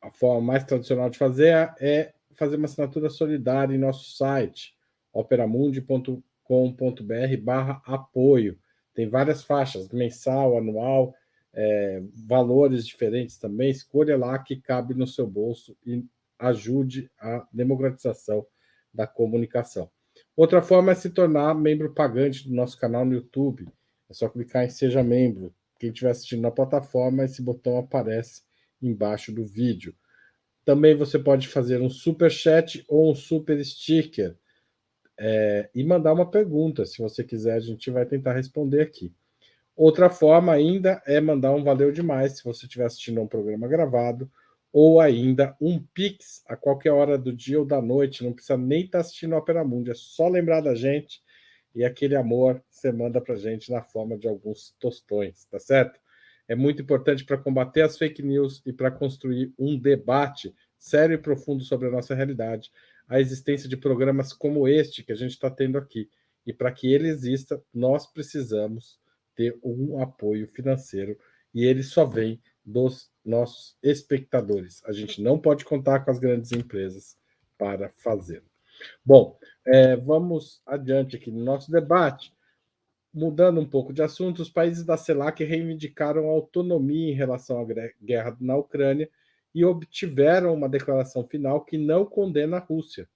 Speaker 1: A forma mais tradicional de fazer é fazer uma assinatura solidária em nosso site, operamundi.com.br/apoio. Tem várias faixas, mensal, anual, valores diferentes também. Escolha lá que cabe no seu bolso e ajude a democratização da comunicação. Outra forma é se tornar membro pagante do nosso canal no YouTube. É só clicar em Seja Membro. Quem estiver assistindo na plataforma, esse botão aparece embaixo do vídeo. Também você pode fazer um super chat ou um super sticker e mandar uma pergunta. Se você quiser, a gente vai tentar responder aqui. Outra forma ainda é mandar um valeu demais se você estiver assistindo a um programa gravado, ou ainda um Pix a qualquer hora do dia ou da noite. Não precisa nem estar assistindo a Opera Mundi, é só lembrar da gente e aquele amor você manda para a gente na forma de alguns tostões, tá certo? É muito importante para combater as fake news e para construir um debate sério e profundo sobre a nossa realidade, a existência de programas como este que a gente está tendo aqui. E para que ele exista, nós precisamos ter um apoio financeiro, e ele só vem dos nossos espectadores. A gente não pode contar com as grandes empresas para fazê-lo. Bom, vamos adiante aqui no nosso debate. Mudando um pouco de assunto, os países da CELAC reivindicaram autonomia em relação à guerra na Ucrânia e obtiveram uma declaração final que não condena a Rússia.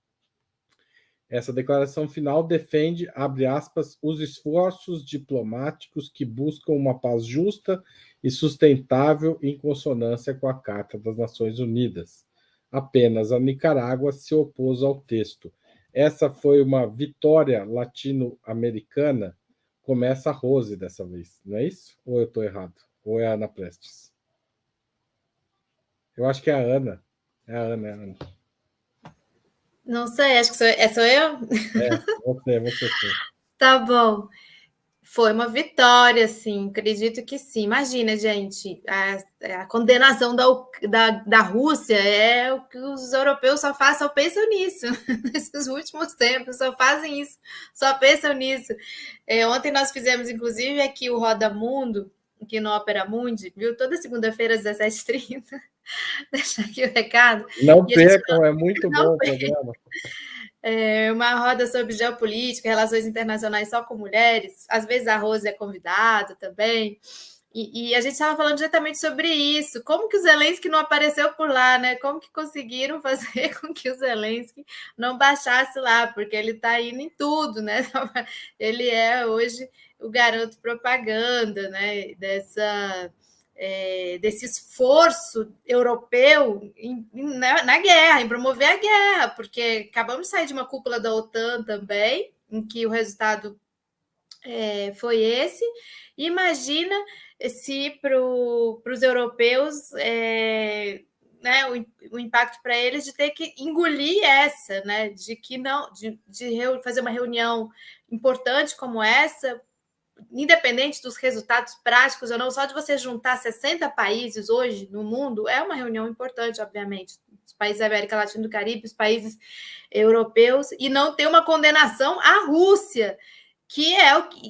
Speaker 1: Essa declaração final defende, abre aspas, os esforços diplomáticos que buscam uma paz justa e sustentável em consonância com a Carta das Nações Unidas. Apenas a Nicarágua se opôs ao texto. Essa foi uma vitória latino-americana. Começa a Rose dessa vez, não é isso? Ou eu estou errado? Ou é a Ana Prestes? Eu acho que é a Ana. É a Ana.
Speaker 2: Não sei, acho que sou eu?
Speaker 1: Você sim.
Speaker 2: Tá bom. Foi uma vitória, sim, acredito que sim. Imagina, gente, a condenação da Rússia é o que os europeus só pensam nisso. Nesses últimos tempos, só fazem isso, só pensam nisso. Ontem nós fizemos, inclusive, aqui o Roda Mundo, aqui no Opera Mundi, viu? Toda segunda-feira, às 17h30. Deixa aqui o recado.
Speaker 1: Não percam, é muito bom o programa.
Speaker 2: Uma roda sobre geopolítica, relações internacionais só com mulheres. Às vezes a Rose é convidada também. E a gente estava falando diretamente sobre isso. Como que o Zelensky não apareceu por lá, né? Como que conseguiram fazer com que o Zelensky não baixasse lá? Porque ele está indo em tudo, né? Ele é hoje o garoto propaganda, né? Desse esforço europeu na guerra, em promover a guerra, porque acabamos de sair de uma cúpula da OTAN também, em que o resultado foi esse. Imagina se para os europeus o impacto para eles de ter que engolir essa, né? De que não, de fazer uma reunião importante como essa, independente dos resultados práticos ou não, só de você juntar 60 países hoje no mundo, é uma reunião importante, obviamente, os países da América Latina e do Caribe, os países europeus, e não ter uma condenação à Rússia,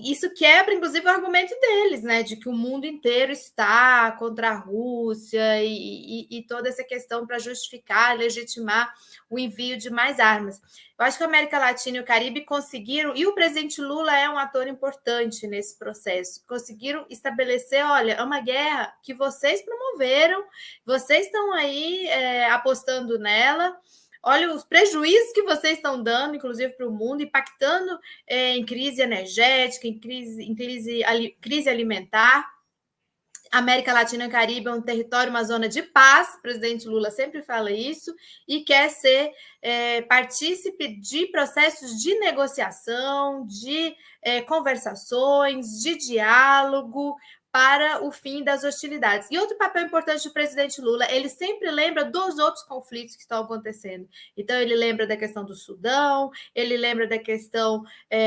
Speaker 2: isso quebra, inclusive, o argumento deles, né, de que o mundo inteiro está contra a Rússia e toda essa questão para justificar, legitimar o envio de mais armas. Eu acho que a América Latina e o Caribe conseguiram, e o presidente Lula é um ator importante nesse processo, conseguiram estabelecer, olha, é uma guerra que vocês promoveram, vocês estão aí apostando nela, olha os prejuízos que vocês estão dando, inclusive para o mundo, impactando em crise energética, em crise alimentar. A América Latina e o Caribe é um território, uma zona de paz, o presidente Lula sempre fala isso, e quer ser partícipe de processos de negociação, de conversações, de diálogo, para o fim das hostilidades. E outro papel importante do presidente Lula, ele sempre lembra dos outros conflitos que estão acontecendo. Então, ele lembra da questão do Sudão, ele lembra da questão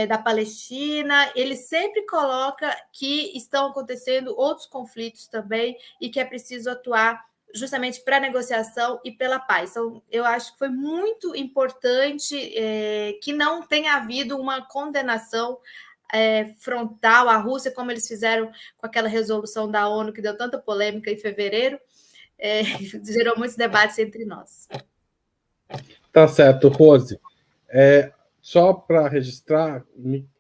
Speaker 2: da Palestina, ele sempre coloca que estão acontecendo outros conflitos também e que é preciso atuar justamente para a negociação e pela paz. Então, eu acho que foi muito importante que não tenha havido uma condenação frontal à Rússia, como eles fizeram com aquela resolução da ONU que deu tanta polêmica em fevereiro, gerou muitos debates entre nós.
Speaker 1: Tá certo, Rose. Só para registrar,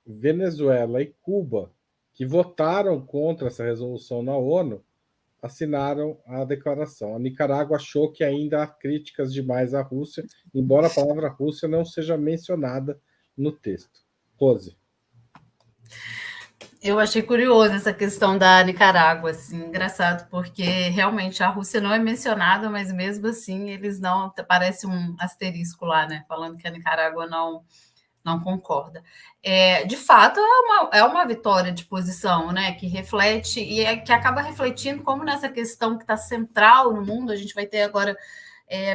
Speaker 1: Venezuela e Cuba, que votaram contra essa resolução na ONU, assinaram a declaração. A Nicarágua achou que ainda há críticas demais à Rússia, embora a palavra Rússia não seja mencionada no texto. Rose.
Speaker 3: Eu achei curioso essa questão da Nicarágua, assim, engraçado, porque realmente a Rússia não é mencionada, mas mesmo assim eles não, parece um asterisco lá, né, falando que a Nicarágua não concorda. De fato, é uma vitória de posição, né, que reflete, que acaba refletindo como nessa questão que está central no mundo, a gente vai ter agora,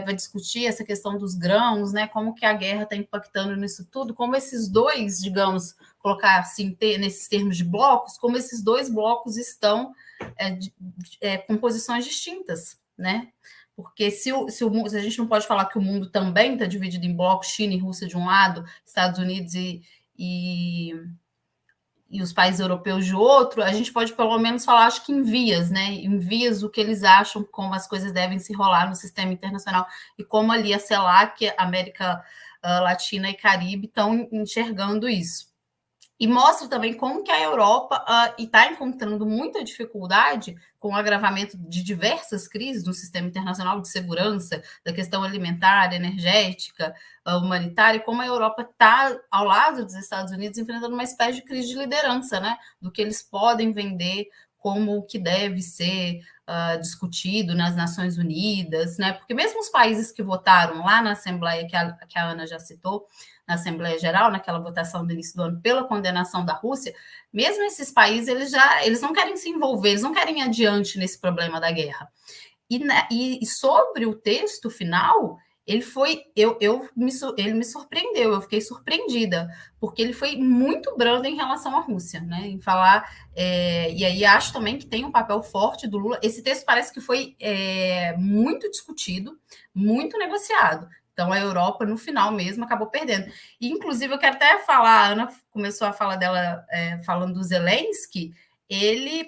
Speaker 3: vai discutir essa questão dos grãos, né, como que a guerra está impactando nisso tudo, como esses dois, digamos, colocar assim, nesses termos de blocos, como esses dois blocos estão com posições distintas, né? Porque se a gente não pode falar que o mundo também está dividido em blocos, China e Rússia de um lado, Estados Unidos e os países europeus de outro, a gente pode pelo menos falar, acho que em vias, né? Em vias o que eles acham, como as coisas devem se rolar no sistema internacional e como ali a CELAC, América Latina e Caribe estão enxergando isso. E mostra também como que a Europa está encontrando muita dificuldade com o agravamento de diversas crises no sistema internacional de segurança, da questão alimentar, energética, humanitária, e como a Europa está, ao lado dos Estados Unidos, enfrentando uma espécie de crise de liderança, né? Do que eles podem vender como que deve ser discutido nas Nações Unidas, né? Porque mesmo os países que votaram lá na Assembleia, que a Ana já citou, na Assembleia Geral, naquela votação do início do ano, pela condenação da Rússia, mesmo esses países, eles não querem se envolver, eles não querem ir adiante nesse problema da guerra. E sobre o texto final, ele me surpreendeu, eu fiquei surpreendida, porque ele foi muito brando em relação à Rússia, né? Em falar, e aí acho também que tem um papel forte do Lula. Esse texto parece que foi muito discutido, muito negociado. Então, a Europa, no final mesmo, acabou perdendo. E, inclusive, eu quero até falar, a Ana começou a falar dela, falando do Zelensky,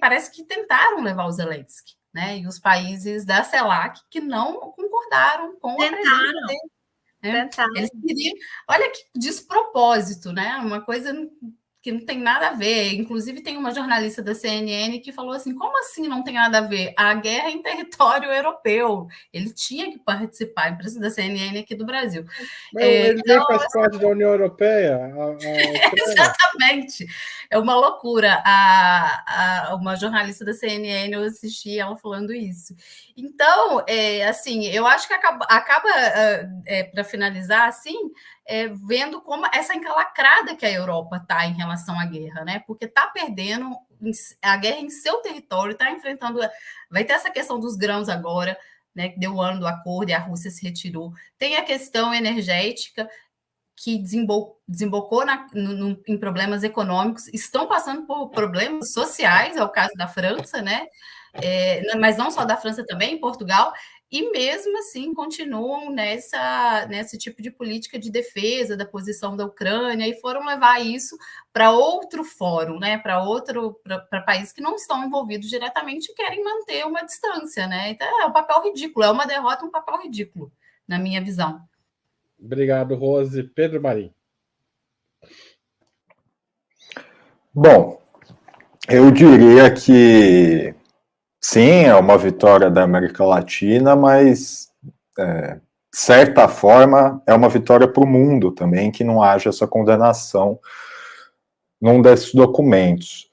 Speaker 3: parece que tentaram levar o Zelensky, né? E os países da CELAC que não concordaram com a presença dele. Né? Eles queriam... Olha que despropósito, né? Uma coisa que não tem nada a ver. Inclusive, tem uma jornalista da CNN que falou assim, como assim não tem nada a ver? A guerra é em território europeu. Ele tinha que participar, a imprensa da CNN aqui do Brasil.
Speaker 1: Ele nem faz parte da União Europeia.
Speaker 3: Exatamente. É uma loucura. Uma jornalista da CNN, eu assisti ela falando isso. Então, assim, eu acho que acaba para finalizar, assim, vendo como essa encalacrada que a Europa está em relação à guerra, né? Porque está perdendo a guerra em seu território, está enfrentando... Vai ter essa questão dos grãos agora, né? Que deu o ano do acordo e a Rússia se retirou. Tem a questão energética, que desembocou em problemas econômicos, estão passando por problemas sociais, é o caso da França, né? Mas não só da França também, em Portugal, e mesmo assim continuam nesse tipo de política de defesa da posição da Ucrânia, e foram levar isso para outro fórum, né? Para países que não estão envolvidos diretamente e querem manter uma distância, né? Então é um papel ridículo, é uma derrota, um papel ridículo, na minha visão.
Speaker 1: Obrigado, Rose. Pedro Marim.
Speaker 4: Bom, eu diria que sim, é uma vitória da América Latina, mas, de certa forma, é uma vitória para o mundo também, que não haja essa condenação num desses documentos.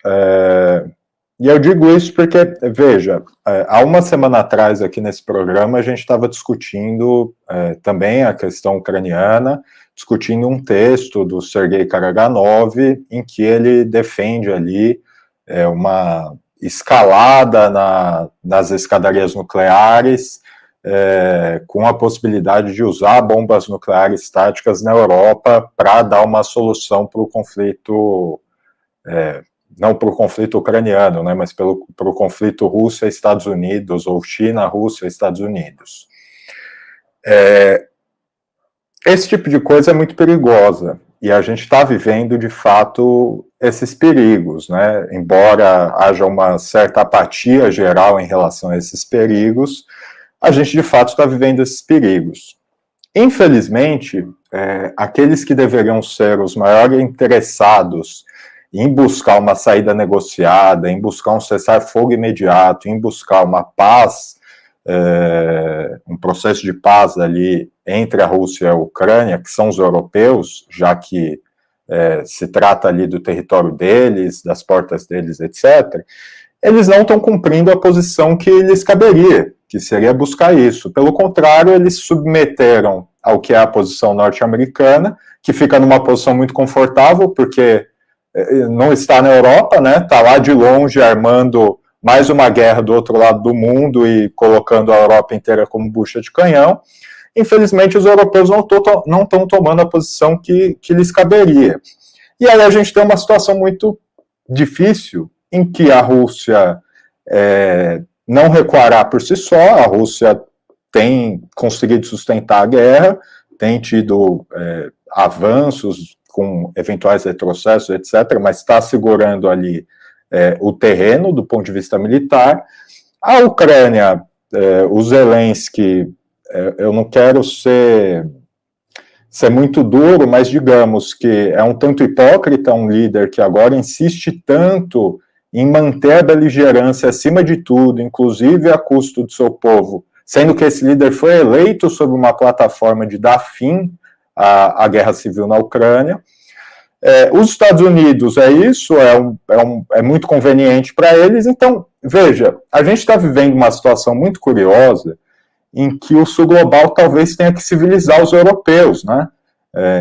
Speaker 4: E eu digo isso porque, veja, há uma semana atrás aqui nesse programa a gente estava discutindo também a questão ucraniana, discutindo um texto do Sergei Karaganov, em que ele defende ali uma escalada nas escadarias nucleares, com a possibilidade de usar bombas nucleares táticas na Europa para dar uma solução para o conflito, não para o conflito ucraniano, né, mas para o conflito Rússia-Estados Unidos, ou China-Rússia-Estados Unidos. Esse tipo de coisa é muito perigosa, e a gente está vivendo, de fato, esses perigos, né? Embora haja uma certa apatia geral em relação a esses perigos, a gente, de fato, está vivendo esses perigos. Infelizmente, aqueles que deveriam ser os maiores interessados em buscar uma saída negociada, em buscar um cessar-fogo imediato, em buscar uma paz, um processo de paz ali entre a Rússia e a Ucrânia, que são os europeus, já que se trata ali do território deles, das portas deles, etc., eles não estão cumprindo a posição que lhes caberia, que seria buscar isso. Pelo contrário, eles se submeteram ao que é a posição norte-americana, que fica numa posição muito confortável, porque não está na Europa, né? Está lá de longe armando mais uma guerra do outro lado do mundo e colocando a Europa inteira como bucha de canhão. Infelizmente, os europeus não estão tomando a posição que lhes caberia. E aí a gente tem uma situação muito difícil, em que a Rússia não recuará por si só, a Rússia tem conseguido sustentar a guerra, tem tido avanços com eventuais retrocessos, etc., mas está segurando ali o terreno do ponto de vista militar. A Ucrânia, o Zelensky, eu não quero ser muito duro, mas digamos que é um tanto hipócrita um líder que agora insiste tanto em manter a beligerância acima de tudo, inclusive a custo do seu povo, sendo que esse líder foi eleito sob uma plataforma de dar fim à guerra civil na Ucrânia. Os Estados Unidos é muito conveniente para eles. Então, veja, a gente está vivendo uma situação muito curiosa em que o sul global talvez tenha que civilizar os europeus, né?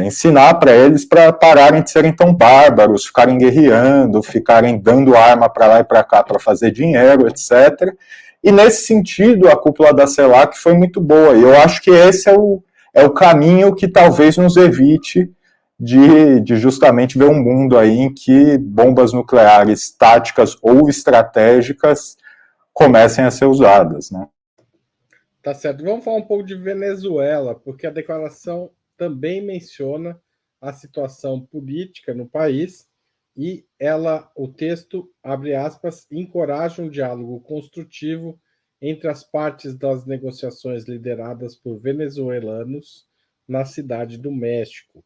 Speaker 4: Ensinar para eles para pararem de serem tão bárbaros, ficarem guerreando, ficarem dando arma para lá e para cá para fazer dinheiro, etc. E nesse sentido, a cúpula da CELAC foi muito boa. E eu acho que esse é o caminho que talvez nos evite de justamente ver um mundo aí em que bombas nucleares táticas ou estratégicas comecem a ser usadas, né?
Speaker 1: Tá certo. Vamos falar um pouco de Venezuela, porque a declaração também menciona a situação política no país e o texto, abre aspas, encoraja um diálogo construtivo entre as partes das negociações lideradas por venezuelanos na cidade do México.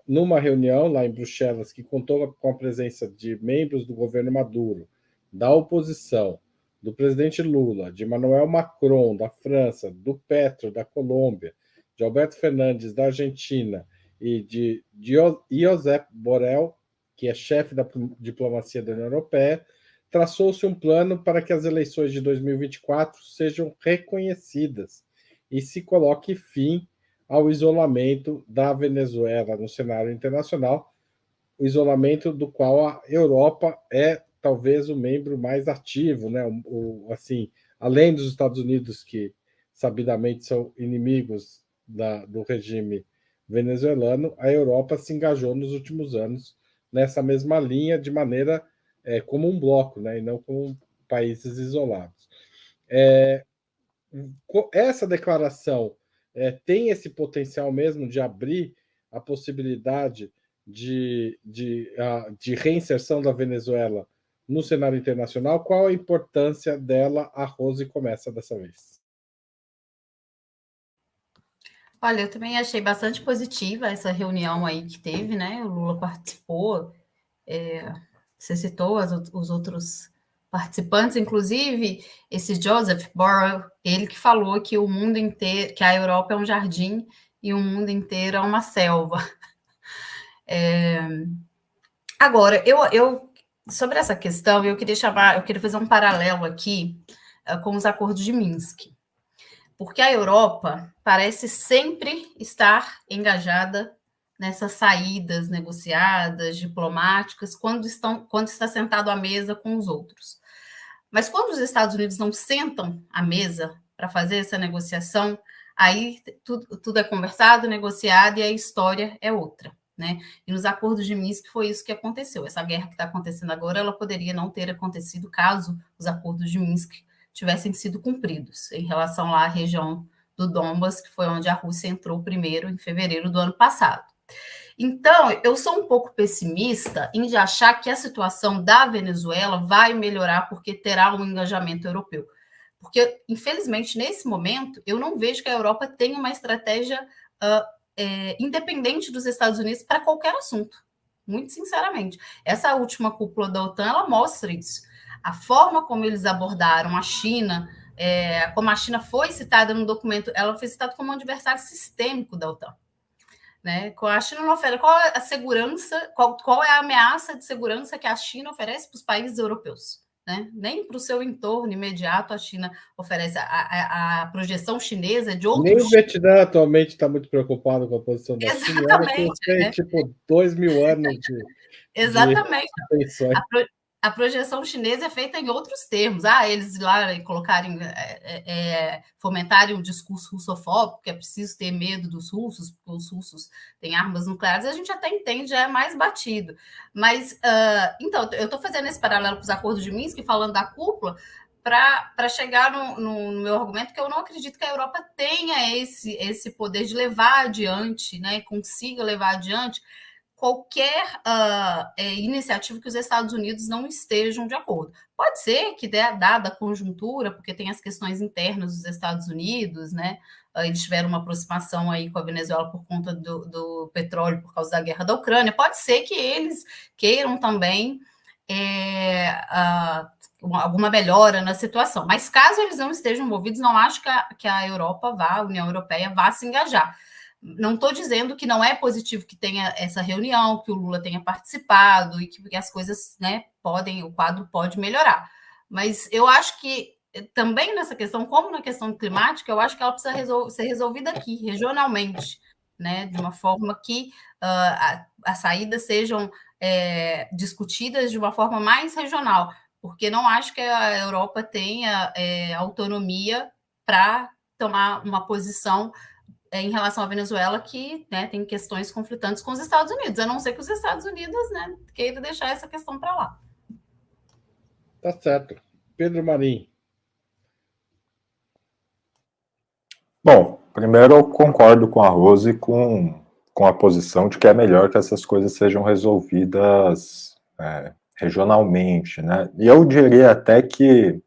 Speaker 1: Numa reunião lá em Bruxelas, que contou com a presença de membros do governo Maduro, da oposição, do presidente Lula, de Emmanuel Macron, da França, do Petro, da Colômbia, de Alberto Fernandes, da Argentina, e de Josep Borrell, que é chefe da diplomacia da União Europeia, traçou-se um plano para que as eleições de 2024 sejam reconhecidas e se coloque fim ao isolamento da Venezuela no cenário internacional, o isolamento do qual a Europa é talvez o membro mais ativo, né? Assim, além dos Estados Unidos, que sabidamente são inimigos do regime venezuelano, a Europa se engajou nos últimos anos nessa mesma linha de maneira como um bloco, né? E não como países isolados. Essa declaração tem esse potencial mesmo de abrir a possibilidade de reinserção da Venezuela no cenário internacional. Qual a importância dela? A Rose começa dessa vez.
Speaker 3: Olha, eu também achei bastante positiva essa reunião aí que teve, né? O Lula participou, você citou os outros participantes, inclusive esse Joseph Borrell, ele que falou que o mundo inteiro, que a Europa é um jardim e o mundo inteiro é uma selva. Agora, eu sobre essa questão, eu queria fazer um paralelo aqui com os acordos de Minsk, porque a Europa parece sempre estar engajada nessas saídas negociadas, diplomáticas, quando está sentado à mesa com os outros. Mas quando os Estados Unidos não sentam à mesa para fazer essa negociação, aí tudo é conversado, negociado e a história é outra, né? E nos acordos de Minsk foi isso que aconteceu. Essa guerra que está acontecendo agora, ela poderia não ter acontecido caso os acordos de Minsk tivessem sido cumpridos em relação lá à região do Donbas, que foi onde a Rússia entrou primeiro em fevereiro do ano passado. Então, eu sou um pouco pessimista em de achar que a situação da Venezuela vai melhorar porque terá um engajamento europeu. Porque, infelizmente, nesse momento, eu não vejo que a Europa tenha uma estratégia independente dos Estados Unidos para qualquer assunto. Muito sinceramente. Essa última cúpula da OTAN, ela mostra isso. A forma como eles abordaram a China, como a China foi citada no documento, ela foi citada como um adversário sistêmico da OTAN. né? A China não oferece. Qual é a segurança, qual é a ameaça de segurança que a China oferece para os países europeus? Né? Nem para o seu entorno imediato a China oferece a projeção chinesa de outros.
Speaker 1: Nem o Vietnã atualmente está muito preocupado com a posição da China.
Speaker 3: Exatamente.
Speaker 1: Tem tipo 2.000 anos
Speaker 3: Exatamente.
Speaker 1: de
Speaker 3: A projeção chinesa é feita em outros termos. Eles lá colocarem, fomentarem um discurso russofóbico, que é preciso ter medo dos russos, porque os russos têm armas nucleares, a gente até entende, já é mais batido. Mas, então, eu estou fazendo esse paralelo com os acordos de Minsk, falando da cúpula, para chegar no meu argumento que eu não acredito que a Europa tenha esse poder de levar adiante, né, consiga levar adiante qualquer iniciativa que os Estados Unidos não estejam de acordo. Pode ser que, dada a conjuntura, porque tem as questões internas dos Estados Unidos, né? Eles tiveram uma aproximação aí com a Venezuela por conta do petróleo, por causa da guerra da Ucrânia. Pode ser que eles queiram também alguma melhora na situação. Mas caso eles não estejam envolvidos, não acho que a Europa a União Europeia vá se engajar. Não estou dizendo que não é positivo que tenha essa reunião, que o Lula tenha participado e que as coisas, né, o quadro pode melhorar. Mas eu acho que também nessa questão, como na questão climática, eu acho que ela precisa ser resolvida aqui, regionalmente, né, de uma forma que as saídas sejam discutidas de uma forma mais regional, porque não acho que a Europa tenha autonomia para tomar uma posição em relação à Venezuela, que, né, tem questões conflitantes com os Estados Unidos, a não ser que os Estados Unidos, né, queiram deixar essa questão para lá.
Speaker 1: Tá certo. Pedro Marim.
Speaker 4: Bom, primeiro eu concordo com a Rose com a posição de que é melhor que essas coisas sejam resolvidas regionalmente, né? E eu diria até que,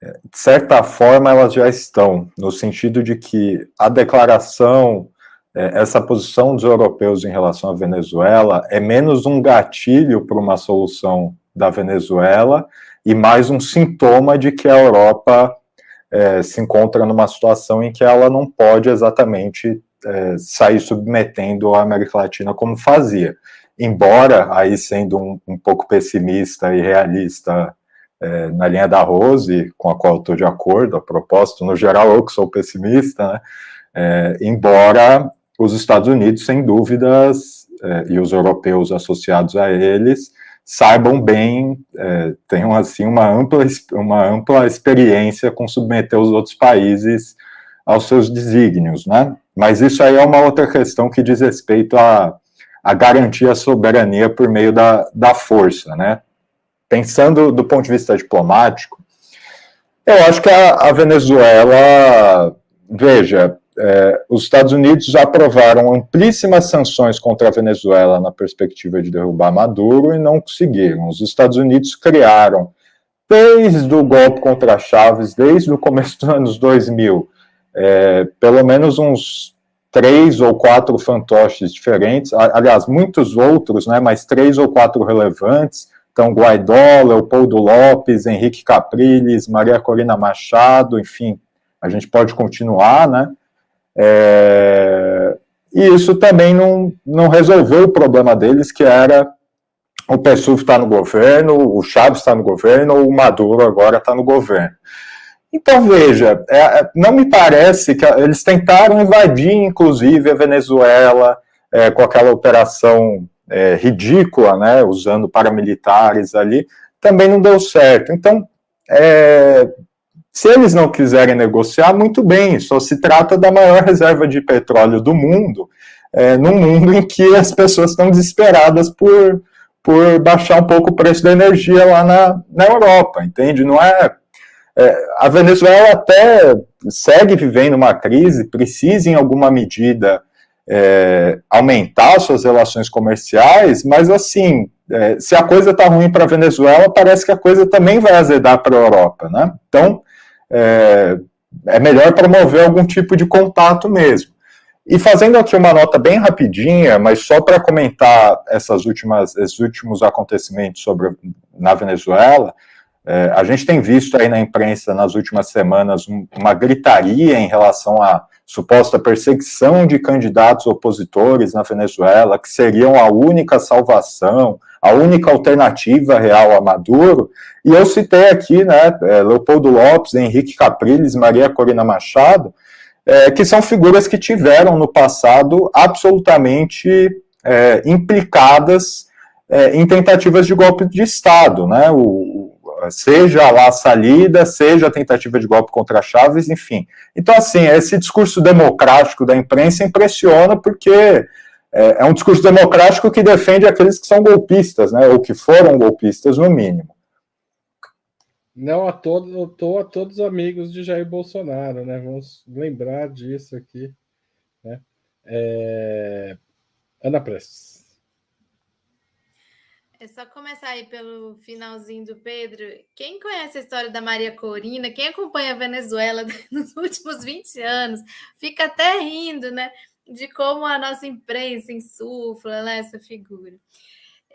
Speaker 4: de certa forma, elas já estão, no sentido de que a declaração, essa posição dos europeus em relação à Venezuela é menos um gatilho para uma solução da Venezuela e mais um sintoma de que a Europa se encontra numa situação em que ela não pode exatamente sair submetendo a América Latina como fazia. Embora, aí sendo um pouco pessimista e realista, na linha da Rose, com a qual eu estou de acordo, a propósito, no geral eu que sou pessimista, né? Embora os Estados Unidos, sem dúvidas, e os europeus associados a eles, saibam bem, tenham assim uma ampla experiência com submeter os outros países aos seus desígnios, né? Mas isso aí é uma outra questão que diz respeito a garantir a soberania por meio da força, né? Pensando do ponto de vista diplomático, eu acho que a Venezuela, veja, os Estados Unidos já aprovaram amplíssimas sanções contra a Venezuela na perspectiva de derrubar Maduro e não conseguiram. Os Estados Unidos criaram, desde o golpe contra Chávez, desde o começo dos anos 2000, pelo menos uns 3 ou 4 fantoches diferentes, aliás, muitos outros, né, mas 3 ou 4 relevantes. Então, Guaidó, Leopoldo Lopes, Henrique Capriles, Maria Corina Machado, enfim, a gente pode continuar, né? E isso também não resolveu o problema deles, que era o PSUV está no governo, o Chávez está no governo, o Maduro agora está no governo. Então, veja, não me parece que eles tentaram invadir, inclusive, a Venezuela com aquela operação ridícula, né, usando paramilitares ali, também não deu certo. Então, se eles não quiserem negociar, muito bem, só se trata da maior reserva de petróleo do mundo, num mundo em que as pessoas estão desesperadas por baixar um pouco o preço da energia lá na Europa, entende? Não a Venezuela até segue vivendo uma crise, precisa em alguma medida aumentar suas relações comerciais, mas assim, se a coisa está ruim para a Venezuela, parece que a coisa também vai azedar para a Europa, né? Então, é melhor promover algum tipo de contato mesmo. E fazendo aqui uma nota bem rapidinha, mas só para comentar esses últimos acontecimentos na Venezuela, A gente tem visto aí na imprensa nas últimas semanas uma gritaria em relação à suposta perseguição de candidatos opositores na Venezuela, que seriam a única salvação, a única alternativa real a Maduro. E eu citei aqui, né, Leopoldo Lopes, Henrique Capriles, Maria Corina Machado, que são figuras que tiveram no passado absolutamente implicadas em tentativas de golpe de Estado, né, seja lá a salida, seja a tentativa de golpe contra Chávez, enfim. Então, assim, esse discurso democrático da imprensa impressiona porque é um discurso democrático que defende aqueles que são golpistas, né, ou que foram golpistas, no mínimo.
Speaker 1: Não a todos os amigos de Jair Bolsonaro, né? Vamos lembrar disso aqui, né? Ana Prestes.
Speaker 2: É só começar aí pelo finalzinho do Pedro. Quem conhece a história da Maria Corina, quem acompanha a Venezuela nos últimos 20 anos, fica até rindo, né? De como a nossa imprensa insufla, né, essa figura.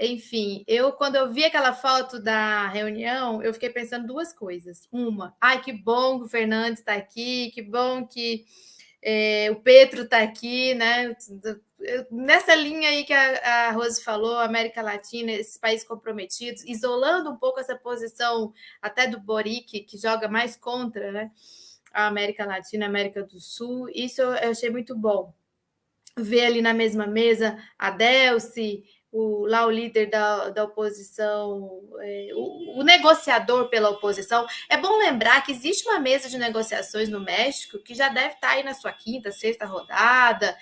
Speaker 2: Enfim, quando eu vi aquela foto da reunião, eu fiquei pensando duas coisas. Uma, que bom que o Fernandes está aqui, que bom que o Petro está aqui, né? Nessa linha aí que a Rose falou, América Latina, esses países comprometidos, isolando um pouco essa posição até do Boric, que joga mais contra, né, a América Latina, a América do Sul. Isso eu achei muito bom. Ver ali na mesma mesa a Delcy, o líder da oposição, o negociador pela oposição. É bom lembrar que existe uma mesa de negociações no México que já deve estar aí na sua quinta, sexta rodada,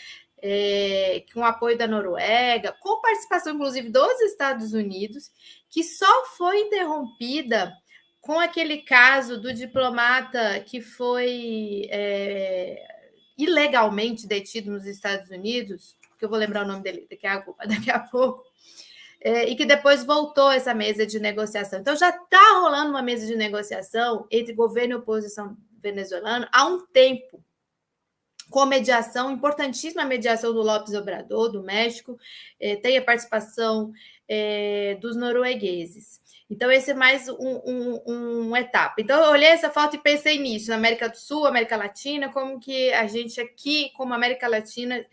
Speaker 2: com o apoio da Noruega, com participação, inclusive, dos Estados Unidos, que só foi interrompida com aquele caso do diplomata que foi ilegalmente detido nos Estados Unidos, que eu vou lembrar o nome dele daqui a pouco, e que depois voltou essa mesa de negociação. Então, já está rolando uma mesa de negociação entre governo e oposição venezuelana há um tempo, com mediação, importantíssima mediação do López Obrador, do México, tem a participação dos noruegueses. Então, esse é mais uma etapa. Então, eu olhei essa foto e pensei nisso, na América do Sul, América Latina, como que a gente aqui, como América Latina,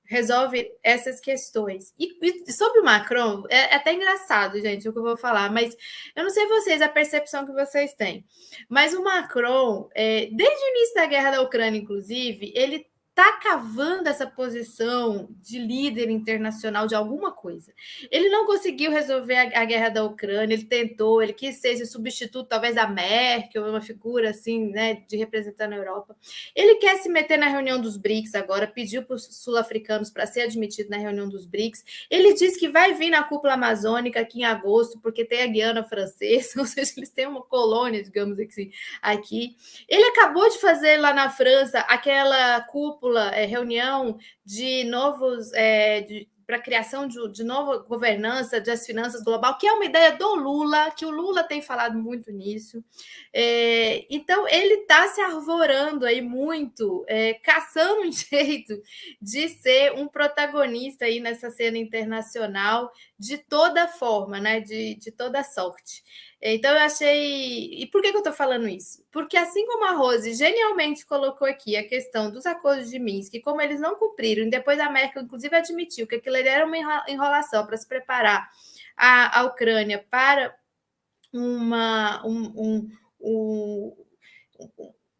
Speaker 2: resolve essas questões. E sobre o Macron, é até engraçado, gente, o que eu vou falar, mas eu não sei vocês, a percepção que vocês têm, mas o Macron, desde o início da guerra da Ucrânia, inclusive, ele está cavando essa posição de líder internacional de alguma coisa. Ele não conseguiu resolver a guerra da Ucrânia, ele tentou, ele quis ser esse substituto, talvez, da Merkel, uma figura assim, né, de representar a Europa. Ele quer se meter na reunião dos BRICS agora, pediu para os sul-africanos para ser admitido na reunião dos BRICS. Ele diz que vai vir na cúpula amazônica aqui em agosto, porque tem a Guiana Francesa, ou seja, eles têm uma colônia, digamos assim, aqui. Ele acabou de fazer lá na França aquela cúpula, reunião de novos, para a criação de nova governança das finanças global, que é uma ideia do Lula, que o Lula tem falado muito nisso. Então, ele está se arvorando aí muito, caçando um jeito de ser um protagonista aí nessa cena internacional de toda forma, né? De toda sorte. Então, eu achei... E por que eu estou falando isso? Porque, assim como a Rose genialmente colocou aqui a questão dos acordos de Minsk, como eles não cumpriram, e depois a Merkel, inclusive, admitiu que aquilo era uma enrolação para se preparar a Ucrânia para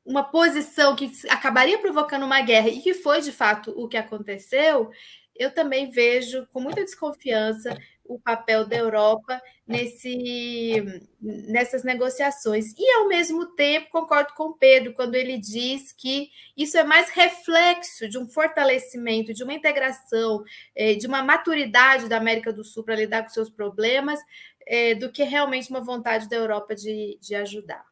Speaker 2: uma posição que acabaria provocando uma guerra, e que foi, de fato, o que aconteceu, eu também vejo com muita desconfiança o papel da Europa nessas negociações. E, ao mesmo tempo, concordo com o Pedro quando ele diz que isso é mais reflexo de um fortalecimento, de uma integração, de uma maturidade da América do Sul para lidar com seus problemas, do que realmente uma vontade da Europa de ajudar.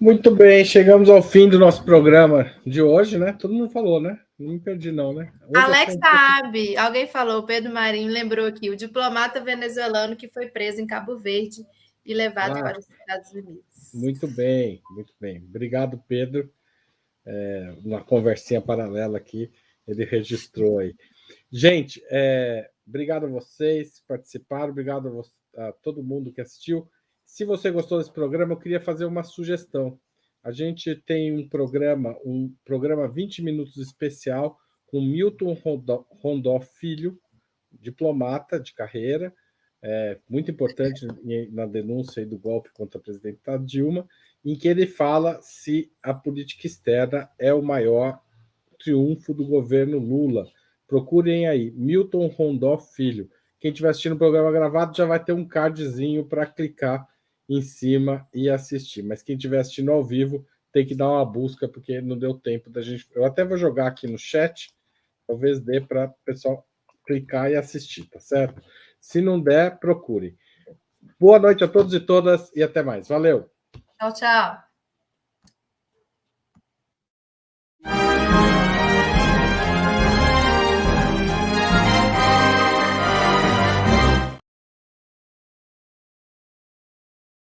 Speaker 1: Muito bem, chegamos ao fim do nosso programa de hoje, né? Todo mundo falou, né? Não me perdi, não, né?
Speaker 2: Alex Saab, alguém falou, Pedro Marinho lembrou aqui, o diplomata venezuelano que foi preso em Cabo Verde e levado para os Estados Unidos.
Speaker 1: Muito bem, muito bem. Obrigado, Pedro. Uma conversinha paralela aqui, ele registrou aí. Gente, obrigado a vocês que participaram, obrigado a a todo mundo que assistiu. Se você gostou desse programa, eu queria fazer uma sugestão. A gente tem um programa 20 minutos especial com Milton Rondó Filho, diplomata de carreira, muito importante na denúncia do golpe contra a presidenta Dilma, em que ele fala se a política externa é o maior triunfo do governo Lula. Procurem aí, Milton Rondó Filho. Quem estiver assistindo o programa gravado já vai ter um cardzinho para clicar em cima e assistir. Mas quem estiver assistindo ao vivo tem que dar uma busca, porque não deu tempo da gente... Eu até vou jogar aqui no chat, talvez dê para o pessoal clicar e assistir, tá certo? Se não der, procure. Boa noite a todos e todas e até mais. Valeu!
Speaker 3: Tchau, tchau.